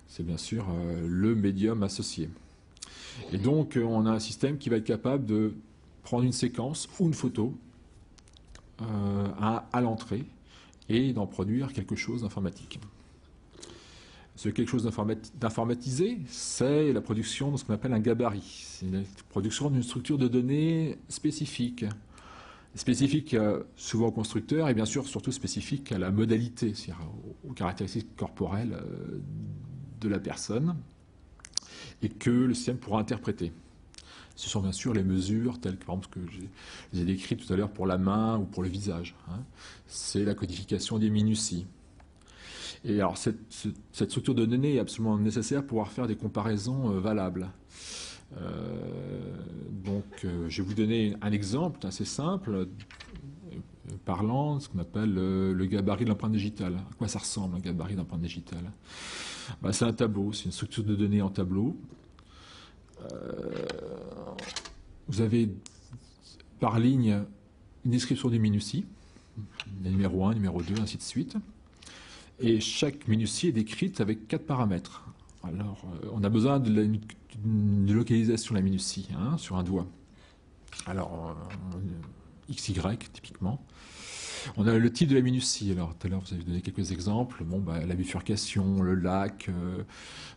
Speaker 1: C'est bien sûr le médium associé. Et donc, on a un système qui va être capable de prendre une séquence ou une photo à l'entrée et d'en produire quelque chose d'informatique. Ce quelque chose d'informatisé, c'est la production de ce qu'on appelle un gabarit. C'est la production d'une structure de données spécifique. Spécifique souvent au constructeur et bien sûr surtout spécifique à la modalité, c'est-à-dire aux caractéristiques corporelles de la personne, et que le système pourra interpréter. Ce sont bien sûr les mesures telles que, par exemple, ce que je les ai décrites tout à l'heure pour la main ou pour le visage. Hein. C'est la codification des minuties. Et alors, cette structure de données est absolument nécessaire pour pouvoir faire des comparaisons valables. Je vais vous donner un exemple assez simple, parlant de ce qu'on appelle le gabarit de l'empreinte digitale. À quoi ça ressemble, un gabarit d'empreinte digitale? C'est un tableau, c'est une structure de données en tableau. Vous avez par ligne une description des minuties, numéro 1, numéro 2, ainsi de suite. Et chaque minutie est décrite avec 4 paramètres. Alors, on a besoin de localisation de la minutie sur un doigt. Alors, XY, typiquement. On a le type de la minutie. Alors, tout à l'heure, vous avez donné quelques exemples. La bifurcation, le lac,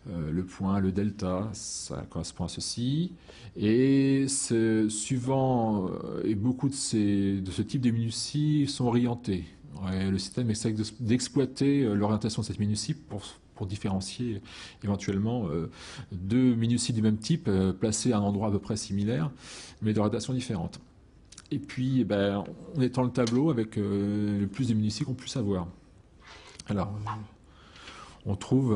Speaker 1: le point, le delta, ça correspond à ceci. Et suivant, et beaucoup de ce type de minutie sont orientés. Ouais, le système essaie d'exploiter l'orientation de cette minutie pour différencier éventuellement 2 minuties du même type placées à un endroit à peu près similaire, mais d'orientation différente. Et puis, on étend le tableau avec le plus de minuties qu'on puisse avoir. Alors, on trouve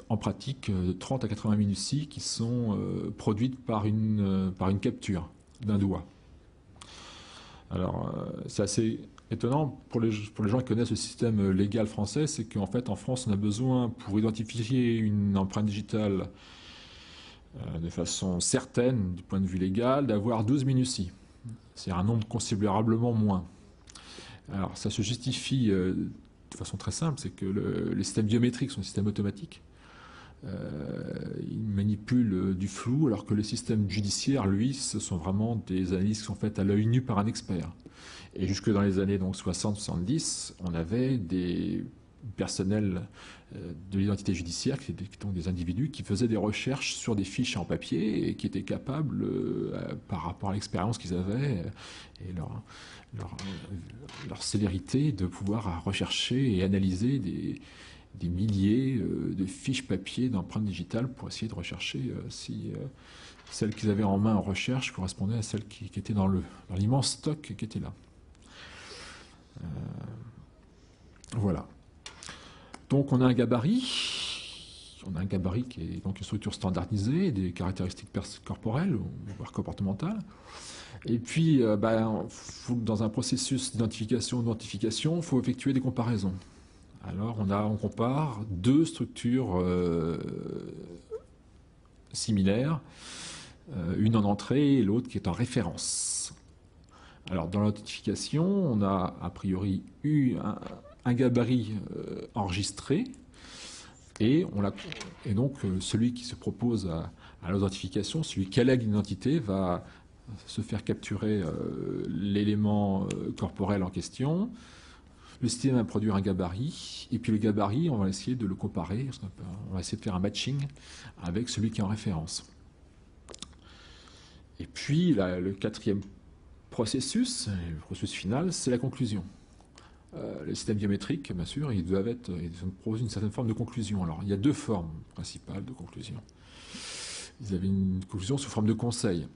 Speaker 1: en pratique 30 à 80 minuties qui sont produites par une capture d'un doigt. Alors, c'est assez étonnant pour les gens qui connaissent le système légal français, c'est qu'en fait, en France, on a besoin, pour identifier une empreinte digitale de façon certaine, du point de vue légal, d'avoir 12 minuties. C'est un nombre considérablement moins. Alors, ça se justifie de façon très simple, c'est que les systèmes biométriques sont des systèmes automatiques. Ils manipulent du flou, alors que les systèmes judiciaires, lui, ce sont vraiment des analyses qui sont faites à l'œil nu par un expert. Et jusque dans les années 60-70, on avait des personnels de l'identité judiciaire, qui étaient donc des individus qui faisaient des recherches sur des fiches en papier et qui étaient capables, par rapport à l'expérience qu'ils avaient et leur célérité, de pouvoir rechercher et analyser des milliers de fiches papier d'empreintes digitales pour essayer de rechercher si celle qu'ils avaient en main en recherche correspondait à celle qui était dans l'immense stock qui était là. Voilà. Donc on a un gabarit. On a un gabarit qui est donc une structure standardisée, des caractéristiques corporelles, voire comportementales. Et puis, dans un processus d'identification, il faut effectuer des comparaisons. Alors, on compare deux structures similaires, une en entrée et l'autre qui est en référence. Alors, dans l'identification, on a a priori eu un gabarit enregistré, et donc celui qui se propose à l'identification, celui qui allègue l'identité, va se faire capturer l'élément corporel en question. Le système va produire un gabarit, et puis le gabarit, on va essayer de le comparer, on va essayer de faire un matching avec celui qui est en référence. Et puis le quatrième processus, le processus final, c'est la conclusion. Les systèmes biométriques, bien sûr, ils proposent une certaine forme de conclusion. Alors, il y a deux formes principales de conclusion. Ils avaient une conclusion sous forme de conseil.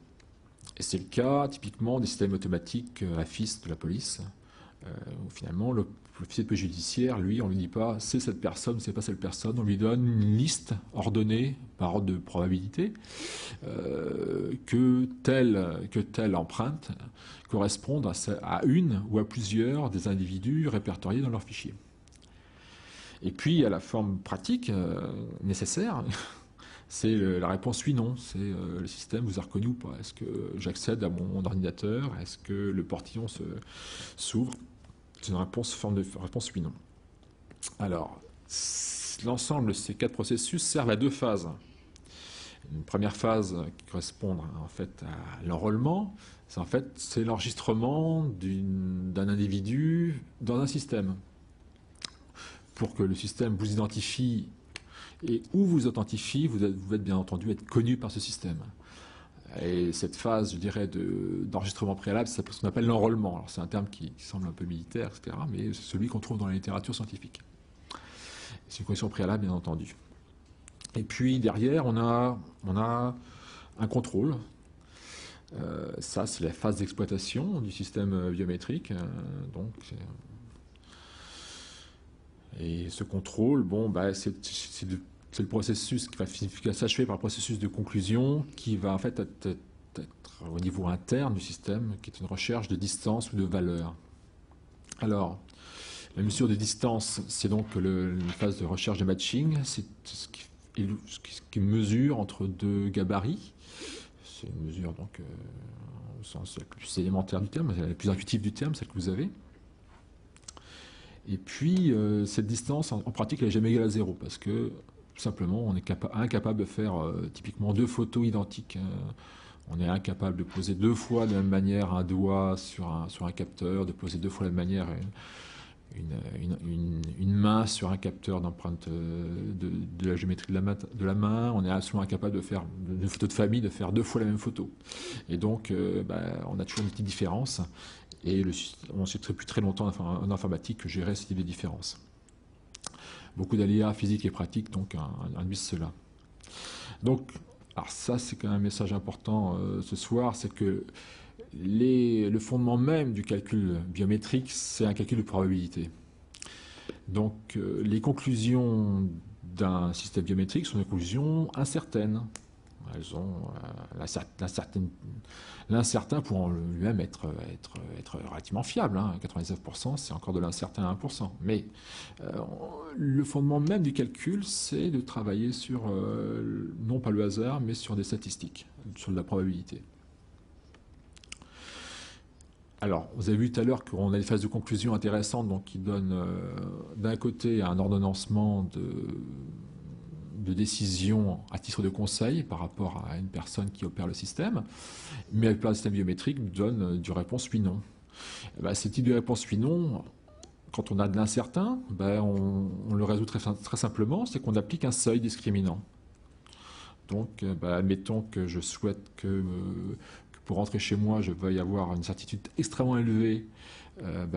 Speaker 1: Et c'est le cas, typiquement, des systèmes automatiques AFIS de la police, où finalement, l'officier de police judiciaire, lui, on ne lui dit pas c'est cette personne, c'est pas cette personne, on lui donne une liste ordonnée par ordre de probabilité que telle empreinte corresponde à une ou à plusieurs des individus répertoriés dans leur fichier. Et puis, il y a la forme pratique nécessaire. C'est la réponse oui, non. C'est le système vous a reconnu ou pas. Est-ce que j'accède à mon ordinateur? Est-ce que le portillon s'ouvre? C'est une forme de réponse oui, non. Alors, l'ensemble de ces quatre processus servent à deux phases. Une première phase qui correspond en fait à l'enrôlement, c'est l'enregistrement d'un individu dans un système. Pour que le système vous identifie et où vous authentifie, vous êtes bien entendu être connu par ce système. Et cette phase, je dirais, d'enregistrement préalable, c'est ce qu'on appelle l'enrôlement. Alors c'est un terme qui semble un peu militaire, etc., mais c'est celui qu'on trouve dans la littérature scientifique. C'est une condition préalable, bien entendu. Et puis derrière, on a un contrôle. Ça, c'est la phase d'exploitation du système biométrique. Et ce contrôle, c'est le processus qui va s'achever par le processus de conclusion qui va en fait être au niveau interne du système, qui est une recherche de distance ou de valeur. Alors, la mesure de distance, c'est donc une phase de recherche de matching, c'est ce qui mesure entre deux gabarits. C'est une mesure donc au sens le plus élémentaire du terme, le plus intuitif du terme, celle que vous avez. Et puis, cette distance, en pratique, elle n'est jamais égale à zéro, parce que, tout simplement, on est incapable de faire typiquement deux photos identiques. On est incapable de poser deux fois de la même manière un doigt sur un capteur, de poser deux fois de la même manière une main sur un capteur d'empreinte de la géométrie de la main. On est absolument incapable de faire une photo de famille, de faire deux fois la même photo. Et donc, on a toujours une petite différence. Et on s'est depuis très longtemps en informatique gérer ce type de différence. Beaucoup d'aléas physiques et pratiques donc induisent cela. Donc, alors ça c'est quand même un message important ce soir, c'est que le fondement même du calcul biométrique, c'est un calcul de probabilité. Donc les conclusions d'un système biométrique sont des conclusions incertaines. Elles ont l'incertain pouvant lui-même être relativement fiable. 99%, c'est encore de l'incertain à 1%. Mais le fondement même du calcul, c'est de travailler sur, non pas le hasard, mais sur des statistiques, sur de la probabilité. Alors, vous avez vu tout à l'heure qu'on a des phases de conclusion intéressantes, donc qui donnent d'un côté un ordonnancement de décision à titre de conseil par rapport à une personne qui opère le système, mais avec le système biométrique donne du réponse oui-non. Ce type de réponse oui-non, quand on a de l'incertain, on le résout très simplement, c'est qu'on applique un seuil discriminant. Donc, admettons que je souhaite que pour rentrer chez moi, je veuille avoir une certitude extrêmement élevée.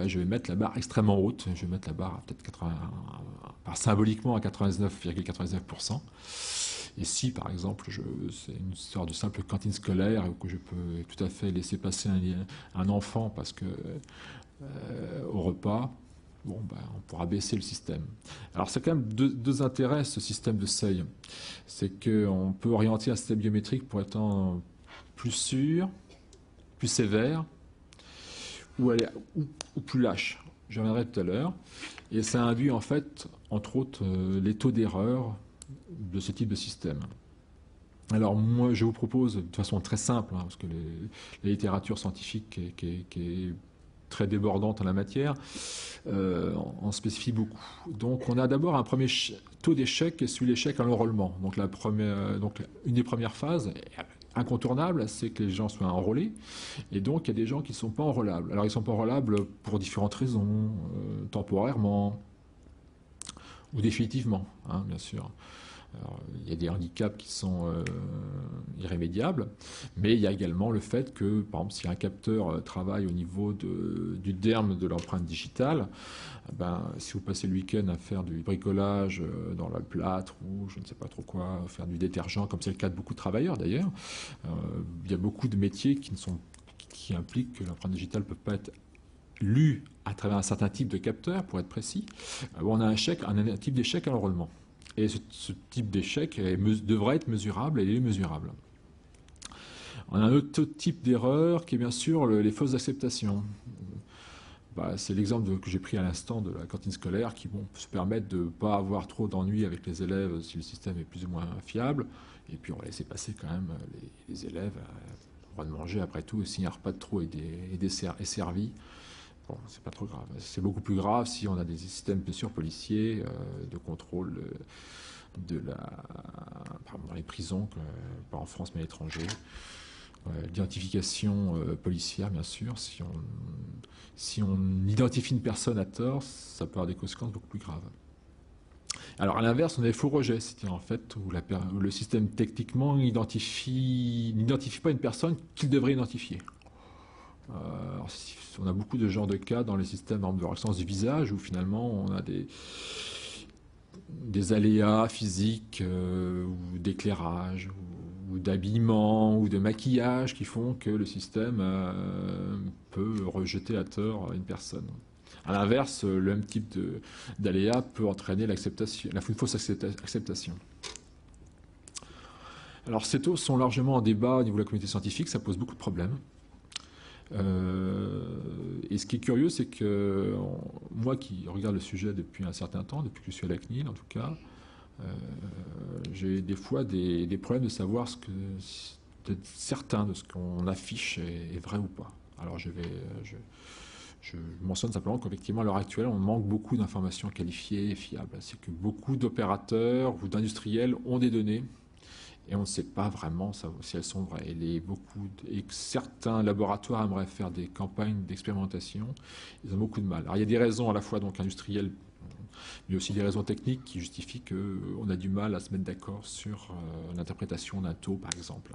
Speaker 1: Je vais mettre la barre extrêmement haute. Je vais mettre la barre peut-être symboliquement à 99,99%. Et si, par exemple, c'est une sorte de simple cantine scolaire où je peux tout à fait laisser passer un enfant parce que au repas, bon, ben, on pourra baisser le système. Alors, c'est quand même deux intérêts, ce système de seuil. C'est qu'on peut orienter un système biométrique pour être plus sûr, plus sévère, ou plus lâche. J'y reviendrai tout à l'heure. Et ça induit en fait, entre autres, les taux d'erreur de ce type de système. Alors moi, je vous propose de façon très simple, hein, parce que la littérature scientifique qui est très débordante en la matière, en spécifie beaucoup. Donc on a d'abord un premier taux d'échec qui est celui de l'échec à l'enrôlement. Donc, une des premières phases incontournable, c'est que les gens soient enrôlés. Et donc il y a des gens qui ne sont pas enrôlables. Alors ils ne sont pas enrôlables pour différentes raisons, temporairement ou définitivement, hein, bien sûr. Alors, il y a des handicaps qui sont irrémédiables, mais il y a également le fait que, par exemple, si un capteur travaille au niveau du derme de l'empreinte digitale, ben, si vous passez le week-end à faire du bricolage dans le plâtre ou je ne sais pas trop quoi, faire du détergent, comme c'est le cas de beaucoup de travailleurs d'ailleurs, il y a beaucoup de métiers qui impliquent que l'empreinte digitale ne peut pas être lue à travers un certain type de capteur, pour être précis. On a un type d'échec à l'enrôlement. Et ce type d'échec devrait être mesurable et il est mesurable. On a un autre type d'erreur qui est bien sûr les fausses acceptations. Bah, c'est l'exemple que j'ai pris à l'instant de la cantine scolaire qui peut se permettre de ne pas avoir trop d'ennuis avec les élèves si le système est plus ou moins fiable. Et puis on va laisser passer quand même les élèves au droit de manger après tout, s'il n'y a pas de trop est servi. Bon, c'est pas trop grave. C'est beaucoup plus grave si on a des systèmes, bien sûr, policiers, de contrôle dans les prisons, pas en France mais à l'étranger. L'identification policière, bien sûr. Si on identifie une personne à tort, ça peut avoir des conséquences beaucoup plus graves. Alors à l'inverse, on a les faux rejets, c'est-à-dire en fait où le système techniquement n'identifie pas une personne qu'il devrait identifier. On a beaucoup de genres de cas dans les systèmes de reconnaissance du visage où finalement on a des aléas physiques ou d'éclairage ou d'habillement ou de maquillage qui font que le système peut rejeter à tort une personne. À l'inverse, le même type d'aléa peut entraîner une fausse acceptation. Alors ces taux sont largement en débat au niveau de la communauté scientifique, ça pose beaucoup de problèmes. Et ce qui est curieux, c'est que moi qui regarde le sujet depuis un certain temps, depuis que je suis à la CNIL en tout cas, j'ai des fois des problèmes de savoir certain de ce qu'on affiche est vrai ou pas. Alors je mentionne simplement qu'effectivement à l'heure actuelle, on manque beaucoup d'informations qualifiées et fiables. C'est que beaucoup d'opérateurs ou d'industriels ont des données et on ne sait pas vraiment si elles sont vraies. Et que certains laboratoires aimeraient faire des campagnes d'expérimentation, ils ont beaucoup de mal. Alors il y a des raisons à la fois donc industrielles, mais aussi des raisons techniques qui justifient qu'on a du mal à se mettre d'accord sur l'interprétation d'un taux, par exemple.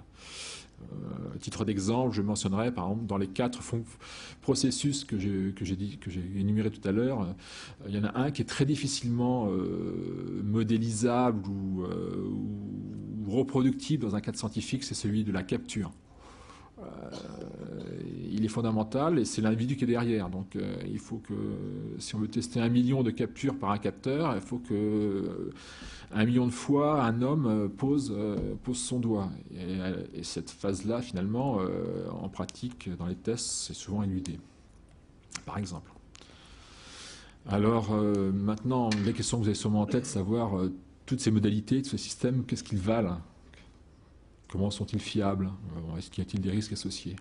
Speaker 1: À titre d'exemple, je mentionnerai par exemple dans les 4 processus que j'ai énumérés tout à l'heure, il y en a un qui est très difficilement modélisable ou reproductible dans un cadre scientifique, c'est celui de la capture. Il est fondamental et c'est l'individu qui est derrière. Donc il faut que, si on veut tester 1 million de captures par un capteur, il faut que 1 million de fois un homme pose son doigt. Et cette phase-là, finalement, en pratique, dans les tests, c'est souvent éludé, par exemple. Alors maintenant, les questions que vous avez sûrement en tête, savoir toutes ces modalités de ce système, qu'est-ce qu'ils valent? Comment sont-ils fiables? Est-ce qu'il y a-t-il des risques associés?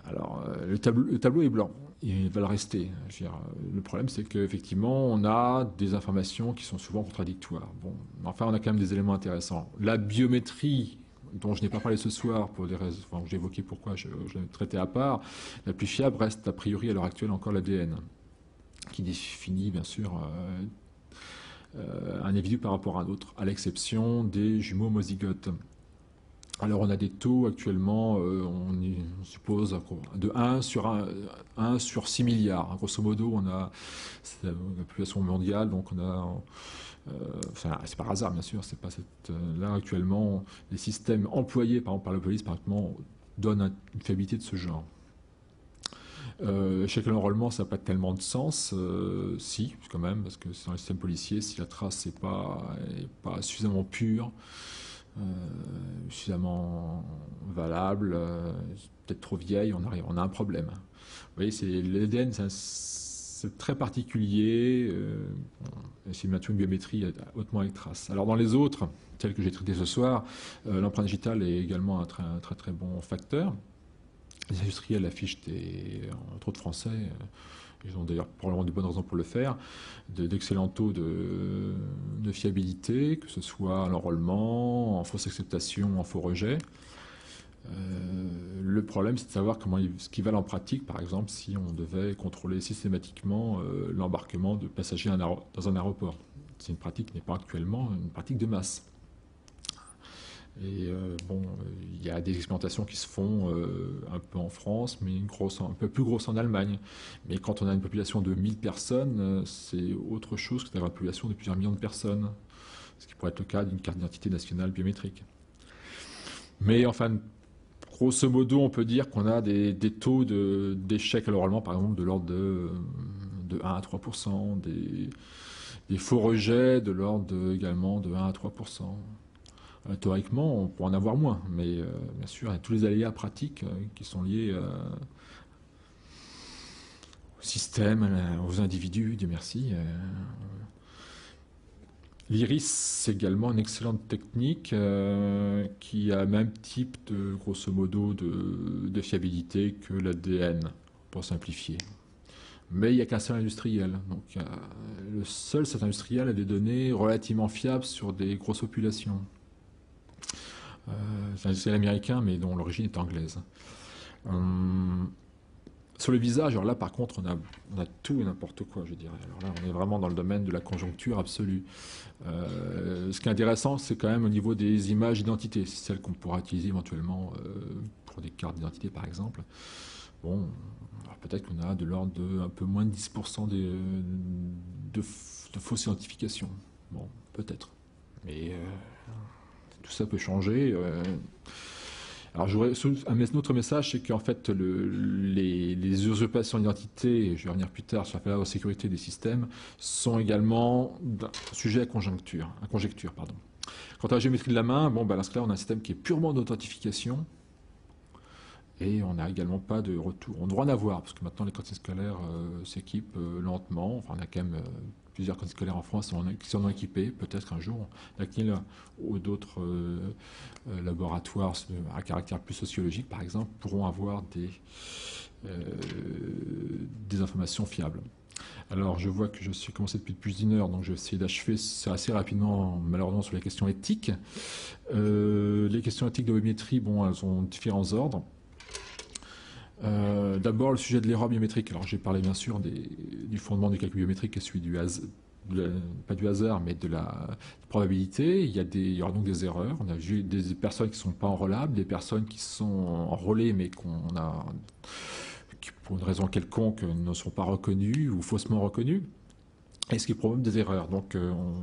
Speaker 1: Alors, le tableau est blanc, il va le rester. Le problème, c'est qu'effectivement, on a des informations qui sont souvent contradictoires. Bon, enfin, on a quand même des éléments intéressants. La biométrie, dont je n'ai pas parlé ce soir, pour des raisons, enfin, j'ai évoqué pourquoi je l'ai traité à part, la plus fiable reste a priori à l'heure actuelle encore l'ADN, qui définit bien sûr un individu par rapport à un autre, à l'exception des jumeaux homozygotes. Alors on a des taux actuellement, on suppose de 1 sur 6 milliards. Grosso modo, c'est la population mondiale, donc enfin, c'est par hasard bien sûr, c'est pas là actuellement, les systèmes employés par exemple par la police, par exemple, donnent une fiabilité de ce genre. Chèque l'enrôlement, ça n'a pas tellement de sens, si, quand même, parce que c'est dans le système policier, si la trace n'est pas suffisamment pure, euh, suffisamment valable, peut-être trop vieille, on a un problème. Vous voyez, l'ADN, c'est très particulier, c'est une biométrie hautement avec trace. Alors dans les autres, tels que j'ai traités ce soir, l'empreinte digitale est également un très très bon facteur. Les industriels affichent entre autres français, ils ont d'ailleurs probablement de bonnes raisons pour le faire, d'excellents taux de fiabilité, que ce soit à l'enrôlement, en fausse acceptation, en faux rejet. Le problème, c'est de savoir ce qui va en pratique, par exemple, si on devait contrôler systématiquement l'embarquement de passagers dans un aéroport. C'est une pratique qui n'est pas actuellement une pratique de masse. Et bon, il y a des expérimentations qui se font un peu en France, mais un peu plus grosse en Allemagne. Mais quand on a une population de 1000 personnes, c'est autre chose que d'avoir une population de plusieurs millions de personnes. Ce qui pourrait être le cas d'une carte d'identité nationale biométrique. Mais enfin, grosso modo, on peut dire qu'on a des taux d'échec à l'oralement, par exemple, de l'ordre de 1 à 3%, des faux rejets de l'ordre également de 1 à 3%. Théoriquement, on pourrait en avoir moins, mais bien sûr, il y a tous les aléas pratiques qui sont liés au système, aux individus, Dieu merci. L'IRIS, c'est également une excellente technique qui a le même type de, grosso modo, de fiabilité que l'ADN, pour simplifier. Mais il n'y a qu'un seul industriel. Donc, cet industriel a des données relativement fiables sur des grosses populations. C'est un industriel américain, mais dont l'origine est anglaise. Sur le visage, alors là par contre, on a tout et n'importe quoi, je dirais. Alors là, on est vraiment dans le domaine de la conjoncture absolue. Ce qui est intéressant, c'est quand même au niveau des images d'identité, celles qu'on pourra utiliser éventuellement pour des cartes d'identité, par exemple. Bon, peut-être qu'on a de l'ordre de un peu moins de 10% de fausses identifications. Bon, peut-être. Mais tout ça peut changer. Alors, un autre message, c'est qu'en fait, les usurpations d'identité, je vais revenir plus tard sur la sécurité des systèmes, sont également sujets à conjecture. Pardon. Quant à la géométrie de la main, bon, dans ce cas-là, on a un système qui est purement d'authentification et on n'a également pas de retour. On devrait en avoir, parce que maintenant, les cantines scalaires s'équipent lentement. Enfin, on a quand même plusieurs cantines scalaires en France qui sont équipés. Peut-être qu'un jour, la CNIL ou d'autres laboratoires à caractère plus sociologique, par exemple, pourront avoir des informations fiables. Alors, je vois que je suis commencé depuis plus d'une heure, donc je vais essayer d'achever assez rapidement, malheureusement, sur les questions éthiques. Les questions éthiques de biométrie, bon, elles ont différents ordres. D'abord, le sujet de l'erreur biométrique. Alors, j'ai parlé bien sûr du fondement du calcul biométrique, qui est celui pas du hasard, mais de la probabilité. Il y aura donc des erreurs. On a vu des personnes qui ne sont pas enrôlables, des personnes qui sont enrôlées, mais qui, pour une raison quelconque, ne sont pas reconnues ou faussement reconnues. Et ce qui provoque des erreurs. Donc,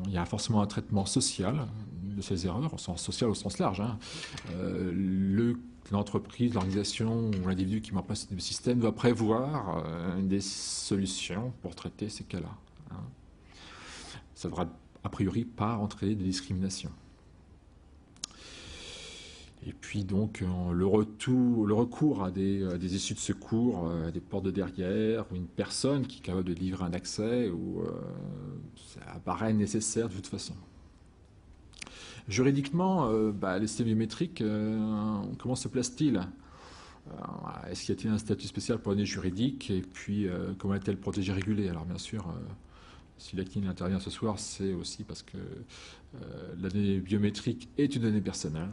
Speaker 1: il y a forcément un traitement social de ces erreurs, au sens social au sens large. Hein. L'entreprise, l'organisation ou l'individu qui met en place le système doit prévoir des solutions pour traiter ces cas-là. Hein. Ça ne devra a priori pas entraîner des discriminations. Et puis donc le recours à des issues de secours, à des portes de derrière, ou une personne qui est capable de livrer un accès, ça apparaît nécessaire de toute façon. Juridiquement, les systèmes biométriques, comment se placent-ils ? Est-ce qu'il y a un statut spécial pour les données juridiques ? Et puis, comment est-elle protégée, régulée ? Alors, bien sûr, si la CNIL intervient ce soir, c'est aussi parce que la donnée biométrique est une donnée personnelle.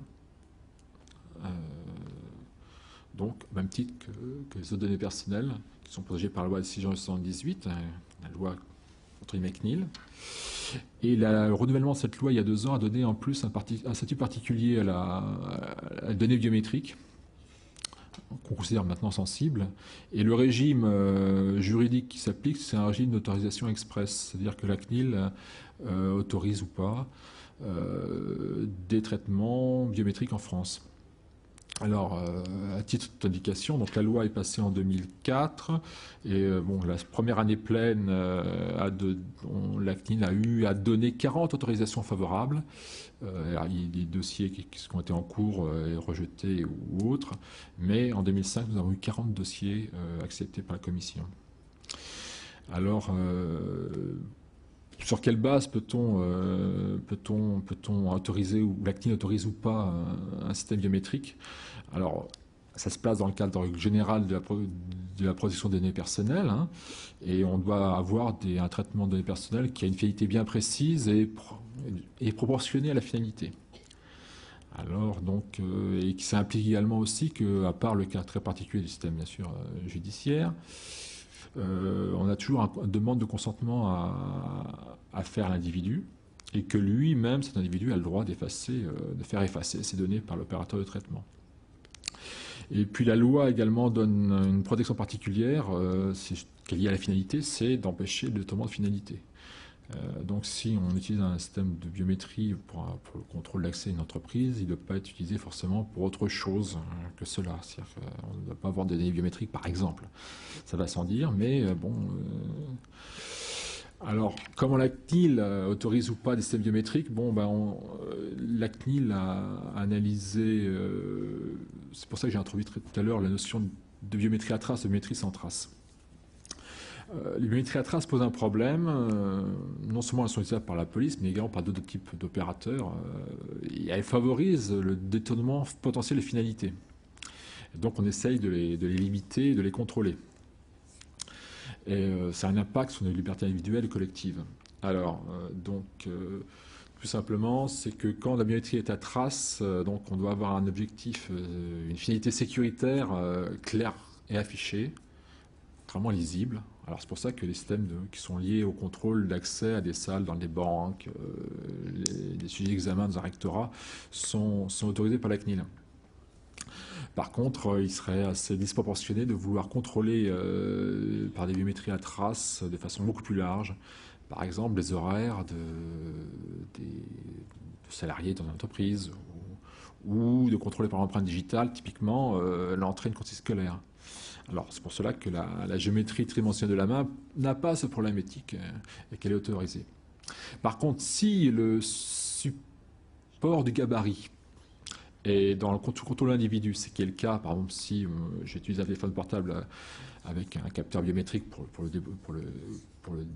Speaker 1: Donc, au même titre que les autres données personnelles, qui sont protégées par la loi de 6 janvier 1978, la loi contre guillemets CNIL. Et le renouvellement de cette loi il y a 2 ans a donné en plus un statut particulier à la donnée biométrique, qu'on considère maintenant sensible. Et le régime juridique qui s'applique, c'est un régime d'autorisation express, c'est-à-dire que la CNIL autorise ou pas des traitements biométriques en France. Alors, à titre d'indication, donc la loi est passée en 2004 et bon, la première année pleine, la CNIL a donné 40 autorisations favorables. Il y a des dossiers qui ont été en cours et rejetés ou autres, mais en 2005, nous avons eu 40 dossiers acceptés par la Commission. Alors, sur quelle base peut-on autoriser, ou la CNIL autorise ou pas un système biométrique? Alors, ça se place dans le cadre général de la protection des données personnelles, hein, et on doit avoir un traitement de données personnelles qui a une finalité bien précise et proportionnée à la finalité. Alors, donc, et ça implique également aussi qu'à part le cas très particulier du système, bien sûr, judiciaire, on a toujours une demande de consentement à faire l'individu, et que lui-même, cet individu, a le droit de faire effacer ces données par l'opérateur de traitement. Et puis la loi également donne une protection particulière, qui est liée à la finalité, c'est d'empêcher le détournement de finalité. Donc si on utilise un système de biométrie pour le contrôle d'accès à une entreprise, il ne doit pas être utilisé forcément pour autre chose que cela. C'est-à-dire qu'on ne doit pas avoir des données biométriques, par exemple. Ça va sans dire, mais bon... Alors, comment la CNIL autorise ou pas des systèmes biométriques? Bon, la CNIL a analysé... c'est pour ça que j'ai introduit tout à l'heure la notion de biométrie à trace, de biométrie sans trace. Les biométries à trace posent un problème. Non seulement elles sont utilisées par la police, mais également par d'autres types d'opérateurs. Et elles favorisent le détournement potentiel des finalités. Et donc on essaye de les limiter et de les contrôler. Et ça a un impact sur nos libertés individuelles et collectives. Alors, tout simplement, c'est que quand la biométrie est à trace, donc on doit avoir un objectif, une finalité sécuritaire claire et affichée, vraiment lisible. Alors c'est pour ça que les systèmes qui sont liés au contrôle d'accès à des salles dans des banques, les sujets d'examen dans un rectorat sont autorisés par la CNIL. Par contre, il serait assez disproportionné de vouloir contrôler par des biométries à traces de façon beaucoup plus large, par exemple les horaires de salariés dans une entreprise, ou de contrôler par l'empreinte digitale, typiquement l'entrée de cantine scolaire. Alors c'est pour cela que la géométrie tridimensionnelle de la main n'a pas ce problème éthique et qu'elle est autorisée. Par contre, si le support du gabarit et dans le contrôle de l'individu, c'est qui est le cas, par exemple, si j'utilise un téléphone portable avec un capteur biométrique pour le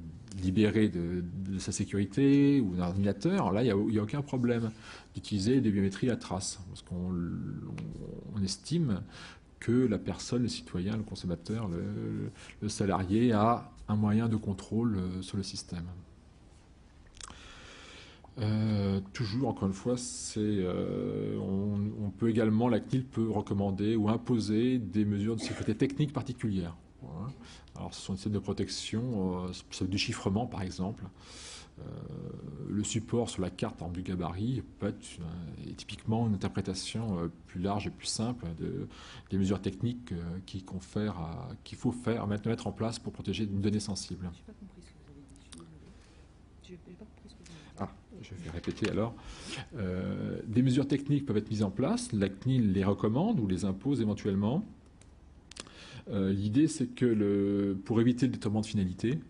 Speaker 1: libérer de sa sécurité, ou d'un ordinateur, là, il n'y a aucun problème d'utiliser des biométries à traces, parce qu'on estime que la personne, le citoyen, le consommateur, le salarié a un moyen de contrôle sur le système. Toujours, encore une fois, on peut également, la CNIL peut recommander ou imposer des mesures de sécurité technique particulières. Voilà. Alors, ce sont des systèmes de protection, du chiffrement, par exemple. Le support sur la carte, par exemple, du gabarit peut être typiquement une interprétation plus large et plus simple des mesures techniques qu'il faut mettre en place pour protéger une donnée sensible. Je n'ai pas compris ce que vous avez dit. Je n'ai pas compris ce que vous avez dit. Ah, je vais répéter alors. Des mesures techniques peuvent être mises en place. La CNIL les recommande ou les impose éventuellement. L'idée, c'est que pour éviter le détournement de finalité,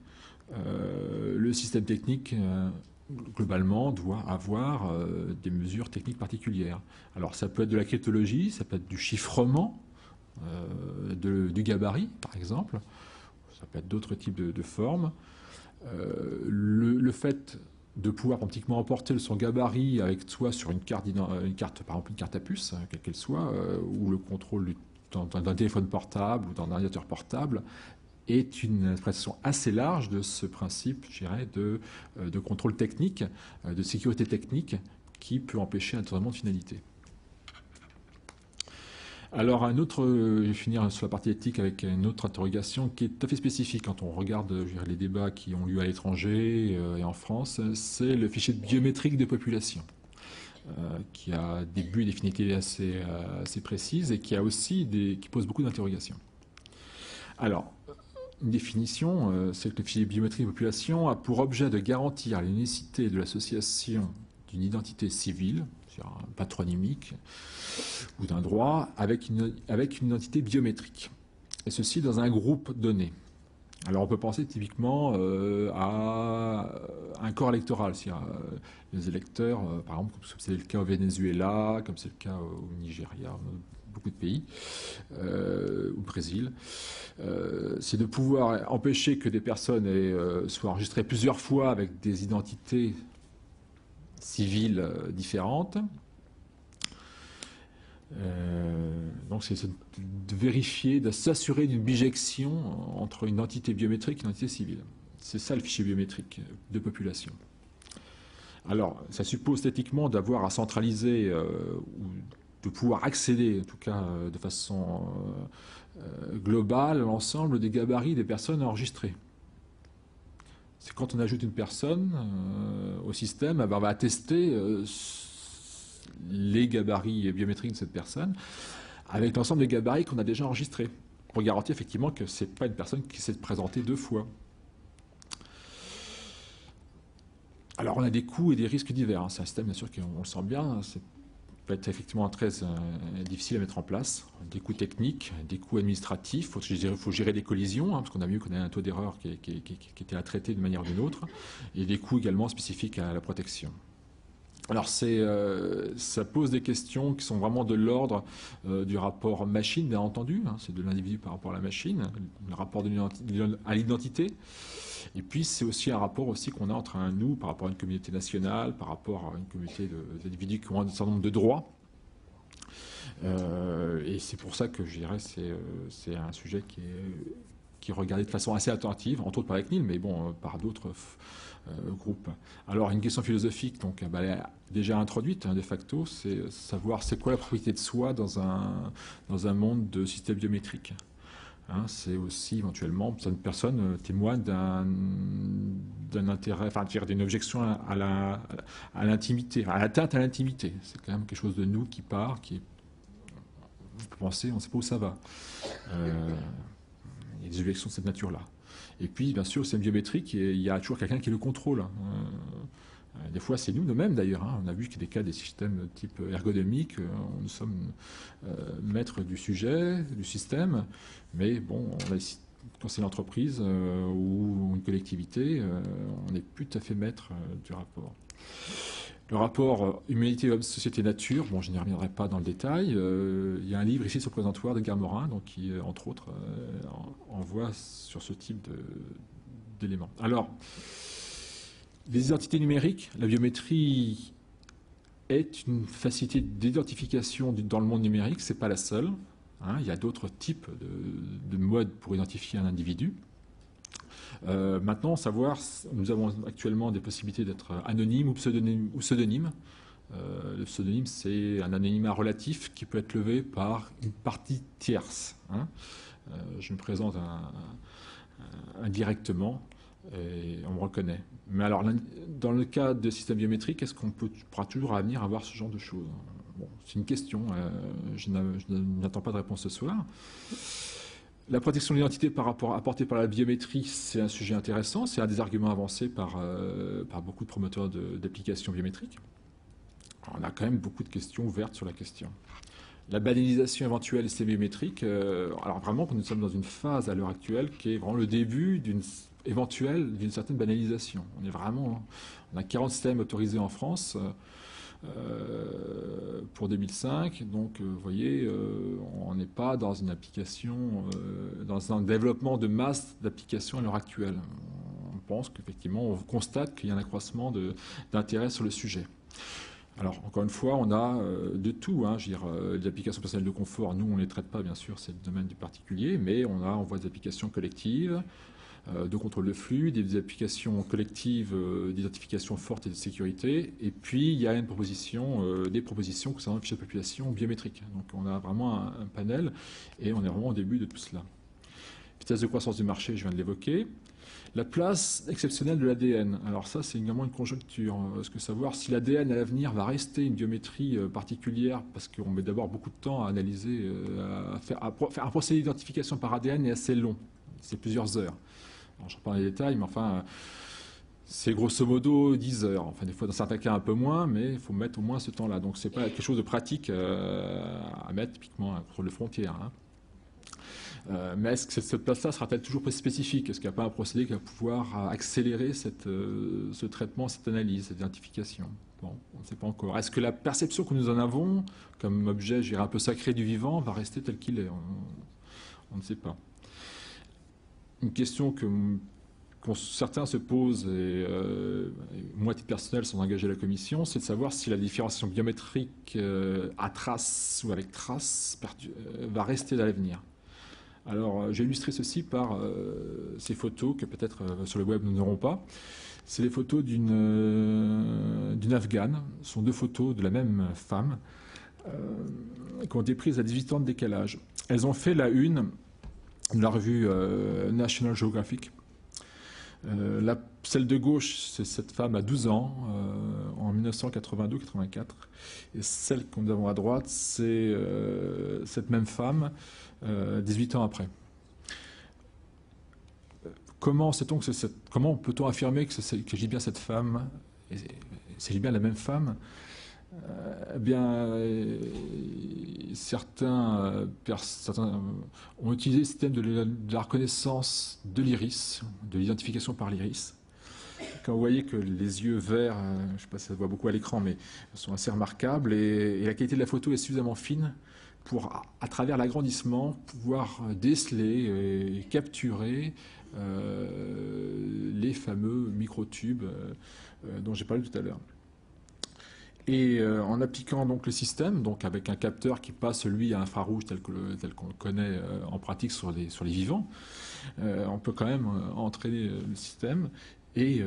Speaker 1: le système technique, globalement, doit avoir des mesures techniques particulières. Alors, ça peut être de la cryptologie, ça peut être du chiffrement du gabarit, par exemple. Ça peut être d'autres types de formes. Le fait de pouvoir pratiquement emporter son gabarit avec soi sur une carte, par exemple une carte à puce, quelle qu'elle soit, ou le contrôle d'un téléphone portable ou d'un ordinateur portable, est une expression assez large de ce principe, je dirais, de contrôle technique, de sécurité technique, qui peut empêcher un détournement de finalité. Alors, je vais finir sur la partie éthique avec une autre interrogation qui est tout à fait spécifique quand on regarde je dirais, les débats qui ont lieu à l'étranger et en France, c'est le fichier biométrique de population, qui a des buts et des finalités assez précises et qui a aussi qui pose beaucoup d'interrogations. Alors, une définition, c'est que le fichier biométrique de population a pour objet de garantir l'unicité de l'association d'une identité civile, c'est-à-dire patronymique, ou d'un droit, avec une identité biométrique. Et ceci dans un groupe donné. Alors on peut penser typiquement à un corps électoral, c'est-à-dire les électeurs, par exemple, comme c'est le cas au Venezuela, comme c'est le cas au Nigeria, beaucoup de pays, au Brésil, c'est de pouvoir empêcher que des personnes soient enregistrées plusieurs fois avec des identités civiles différentes. Donc c'est de vérifier, de s'assurer d'une bijection entre une entité biométrique et une entité civile. C'est ça le fichier biométrique de population. Alors, ça suppose éthiquement d'avoir à centraliser ou de pouvoir accéder, en tout cas de façon globale, à l'ensemble des gabarits des personnes enregistrées. C'est quand on ajoute une personne au système, on va attester les gabarits biométriques de cette personne avec l'ensemble des gabarits qu'on a déjà enregistrés pour garantir effectivement que ce n'est pas une personne qui s'est présentée 2 fois. Alors on a des coûts et des risques divers. C'est un système bien sûr qu'on le sent bien. Ça peut être effectivement très difficile à mettre en place. Des coûts techniques, des coûts administratifs. Il faut gérer des collisions, parce qu'on a vu qu'on a un taux d'erreur qui était à traiter d'une manière ou d'une autre. Et des coûts également spécifiques à la protection. Alors ça pose des questions qui sont vraiment de l'ordre du rapport machine, bien entendu. C'est de l'individu par rapport à la machine, le rapport à l'identité. Et puis c'est aussi un rapport aussi qu'on a entre un nous par rapport à une communauté nationale, par rapport à une communauté d'individus qui ont un certain nombre de droits. Et c'est pour ça que je dirais c'est un sujet qui est regardé de façon assez attentive, entre autres par ECNIL, mais bon, par d'autres groupes. Alors une question philosophique, donc elle est déjà introduite de facto, c'est savoir c'est quoi la propriété de soi dans un monde de système biométrique. C'est aussi éventuellement, certaines personnes témoignent d'un intérêt, enfin d'une objection à l'intimité, à l'atteinte à l'intimité. C'est quand même quelque chose de nous qui part, on peut penser, on ne sait pas où ça va. Il y a des objections de cette nature-là. Et puis, bien sûr, c'est biométrique, et il y a toujours quelqu'un qui le contrôle. Des fois, c'est nous-mêmes d'ailleurs. On a vu qu'il y a des cas des systèmes type ergonomique, nous sommes maîtres du sujet, du système, mais bon, quand c'est une entreprise ou une collectivité, on n'est plus tout à fait maître du rapport. Le rapport humanité, homme, société, nature, bon, je n'y reviendrai pas dans le détail. Il y a un livre ici sur le présentoir de Morin, donc qui, entre autres, envoie sur ce type d'éléments. Alors, les identités numériques, la biométrie est une facilité d'identification dans le monde numérique, ce n'est pas la seule. Il y a d'autres types de modes pour identifier un individu. Maintenant, nous avons actuellement des possibilités d'être anonyme ou pseudonyme. Le pseudonyme, c'est un anonymat relatif qui peut être levé par une partie tierce. Je me présente indirectement et on me reconnaît. Mais alors, dans le cas de systèmes biométriques, est-ce qu'on pourra toujours à l'avenir avoir ce genre de choses? Bon, c'est une question. Je n'attends pas de réponse ce soir. La protection de l'identité apportée par la biométrie, c'est un sujet intéressant. C'est un des arguments avancés par beaucoup de promoteurs d'applications biométriques. On a quand même beaucoup de questions ouvertes sur la question. La banalisation éventuelle des systèmes biométriques, alors vraiment, nous sommes dans une phase à l'heure actuelle qui est vraiment le début d'une certaine banalisation. On a 40 systèmes autorisés en France pour 2005. Donc, vous voyez, on n'est pas dans une application, dans un développement de masse d'applications à l'heure actuelle. On pense qu'effectivement, on constate qu'il y a un accroissement d'intérêt sur le sujet. Alors, encore une fois, on a de tout. Hein. Je veux dire, les applications personnelles de confort, nous, on ne les traite pas, bien sûr, c'est le domaine du particulier, mais on voit des applications collectives de contrôle de flux, des applications collectives d'identification forte et de sécurité, et puis il y a des propositions concernant le fichier de population biométrique. Donc, on a vraiment un panel, et on est vraiment au début de tout cela. Vitesse de croissance du marché, je viens de l'évoquer. La place exceptionnelle de l'ADN. Alors ça, c'est également une conjoncture. Parce que savoir si l'ADN à l'avenir va rester une biométrie particulière, parce qu'on met d'abord beaucoup de temps à analyser, faire un procédé d'identification par ADN est assez long. C'est plusieurs heures. Alors, je ne rentre pas dans les détails, mais enfin, c'est grosso modo 10 heures. Enfin, des fois, dans certains cas, un peu moins, mais il faut mettre au moins ce temps-là. Donc, ce n'est pas quelque chose de pratique à mettre, typiquement, un contrôle de frontière. Hein. Mais est-ce que cette place-là sera-t-elle toujours spécifique? Est-ce qu'il n'y a pas un procédé qui va pouvoir accélérer ce traitement, cette analyse, cette identification? Bon, on ne sait pas encore. Est-ce que la perception que nous en avons, comme objet, je dirais, un peu sacré du vivant, va rester tel qu'il est? On ne sait pas. Une question que certains se posent, et moi, à titre personnel, sans engager la commission, c'est de savoir si la différenciation biométrique à trace ou avec trace va rester à l'avenir. Alors, j'ai illustré ceci par ces photos que peut-être sur le web nous n'aurons pas. C'est les photos d'une Afghane. Ce sont deux photos de la même femme qui ont été prises à 18 ans de décalage. Elles ont fait la une de la revue National Geographic. Celle de gauche, c'est cette femme à 12 ans, en 1982-84. Et celle que nous avons à droite, c'est cette même femme, 18 ans après. Comment peut-on affirmer qu'il s'agit bien cette femme, il s'agit bien de la même femme? Eh bien, certains ont utilisé le système de la reconnaissance de l'iris, de l'identification par l'iris. Quand vous voyez que les yeux verts, je ne sais pas si ça se voit beaucoup à l'écran, mais sont assez remarquables, et la qualité de la photo est suffisamment fine pour, à travers l'agrandissement, pouvoir déceler et capturer les fameux microtubes dont j'ai parlé tout à l'heure. Et en appliquant donc le système, donc avec un capteur qui passe lui à infrarouge tel qu'on le connaît en pratique sur les vivants, on peut quand même entraîner le système. Et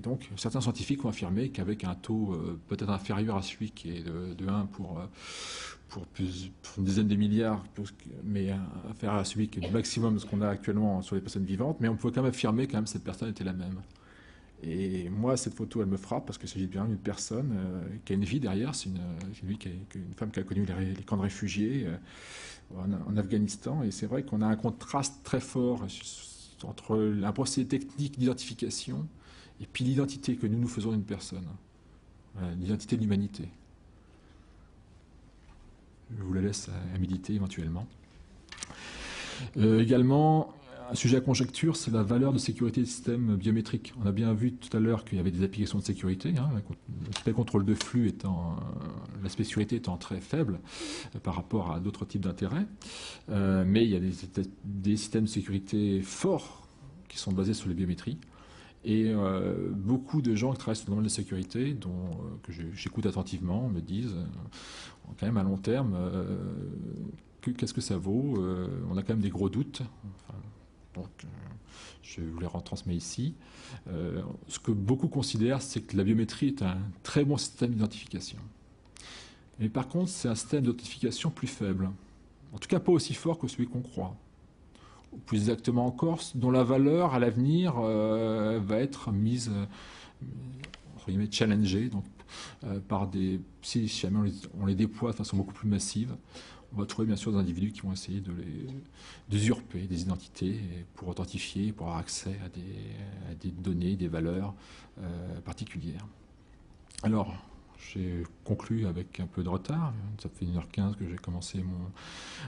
Speaker 1: donc certains scientifiques ont affirmé qu'avec un taux peut-être inférieur à celui qui est de 1 pour une dizaine de milliards, mais inférieur à celui qui est le maximum de ce qu'on a actuellement sur les personnes vivantes, mais on peut quand même affirmer que cette personne était la même. Et moi, cette photo, elle me frappe parce qu'il s'agit bien d'une personne qui a une vie derrière. C'est une femme qui a connu les camps de réfugiés en Afghanistan. Et c'est vrai qu'on a un contraste très fort entre un procédé technique d'identification et puis l'identité que nous faisons d'une personne, l'identité de l'humanité. Je vous la laisse à méditer éventuellement. Également, un sujet à conjecture, c'est la valeur de sécurité des systèmes biométriques. On a bien vu tout à l'heure qu'il y avait des applications de sécurité, hein, l'aspect contrôle de flux l'aspect sécurité étant très faible par rapport à d'autres types d'intérêts. Mais il y a des systèmes de sécurité forts qui sont basés sur les biométries. Et beaucoup de gens qui travaillent sur le domaine de la sécurité, que j'écoute attentivement, me disent, quand même à long terme, qu'est-ce que ça vaut? On a quand même des gros doutes. Enfin, donc, je vous les retransmets ici. Ce que beaucoup considèrent, c'est que la biométrie est un très bon système d'identification. Mais par contre, c'est un système d'identification plus faible. En tout cas, pas aussi fort que celui qu'on croit. Ou plus exactement encore, dont la valeur à l'avenir va être mise, entre guillemets, challengée, donc, si jamais on les déploie de façon beaucoup plus massive, on va trouver bien sûr des individus qui vont essayer d'usurper des identités pour authentifier, pour avoir accès à des données, des valeurs particulières. Alors, j'ai conclu avec un peu de retard. Ça fait 1h15 que j'ai commencé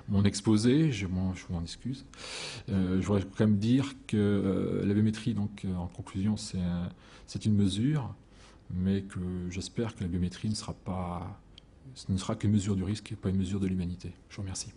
Speaker 1: mon exposé. Je m'en excuse. Je voudrais quand même dire que la biométrie, donc, en conclusion, c'est une mesure, mais que j'espère que la biométrie ne sera qu'une mesure du risque et pas une mesure de l'humanité. Je vous remercie.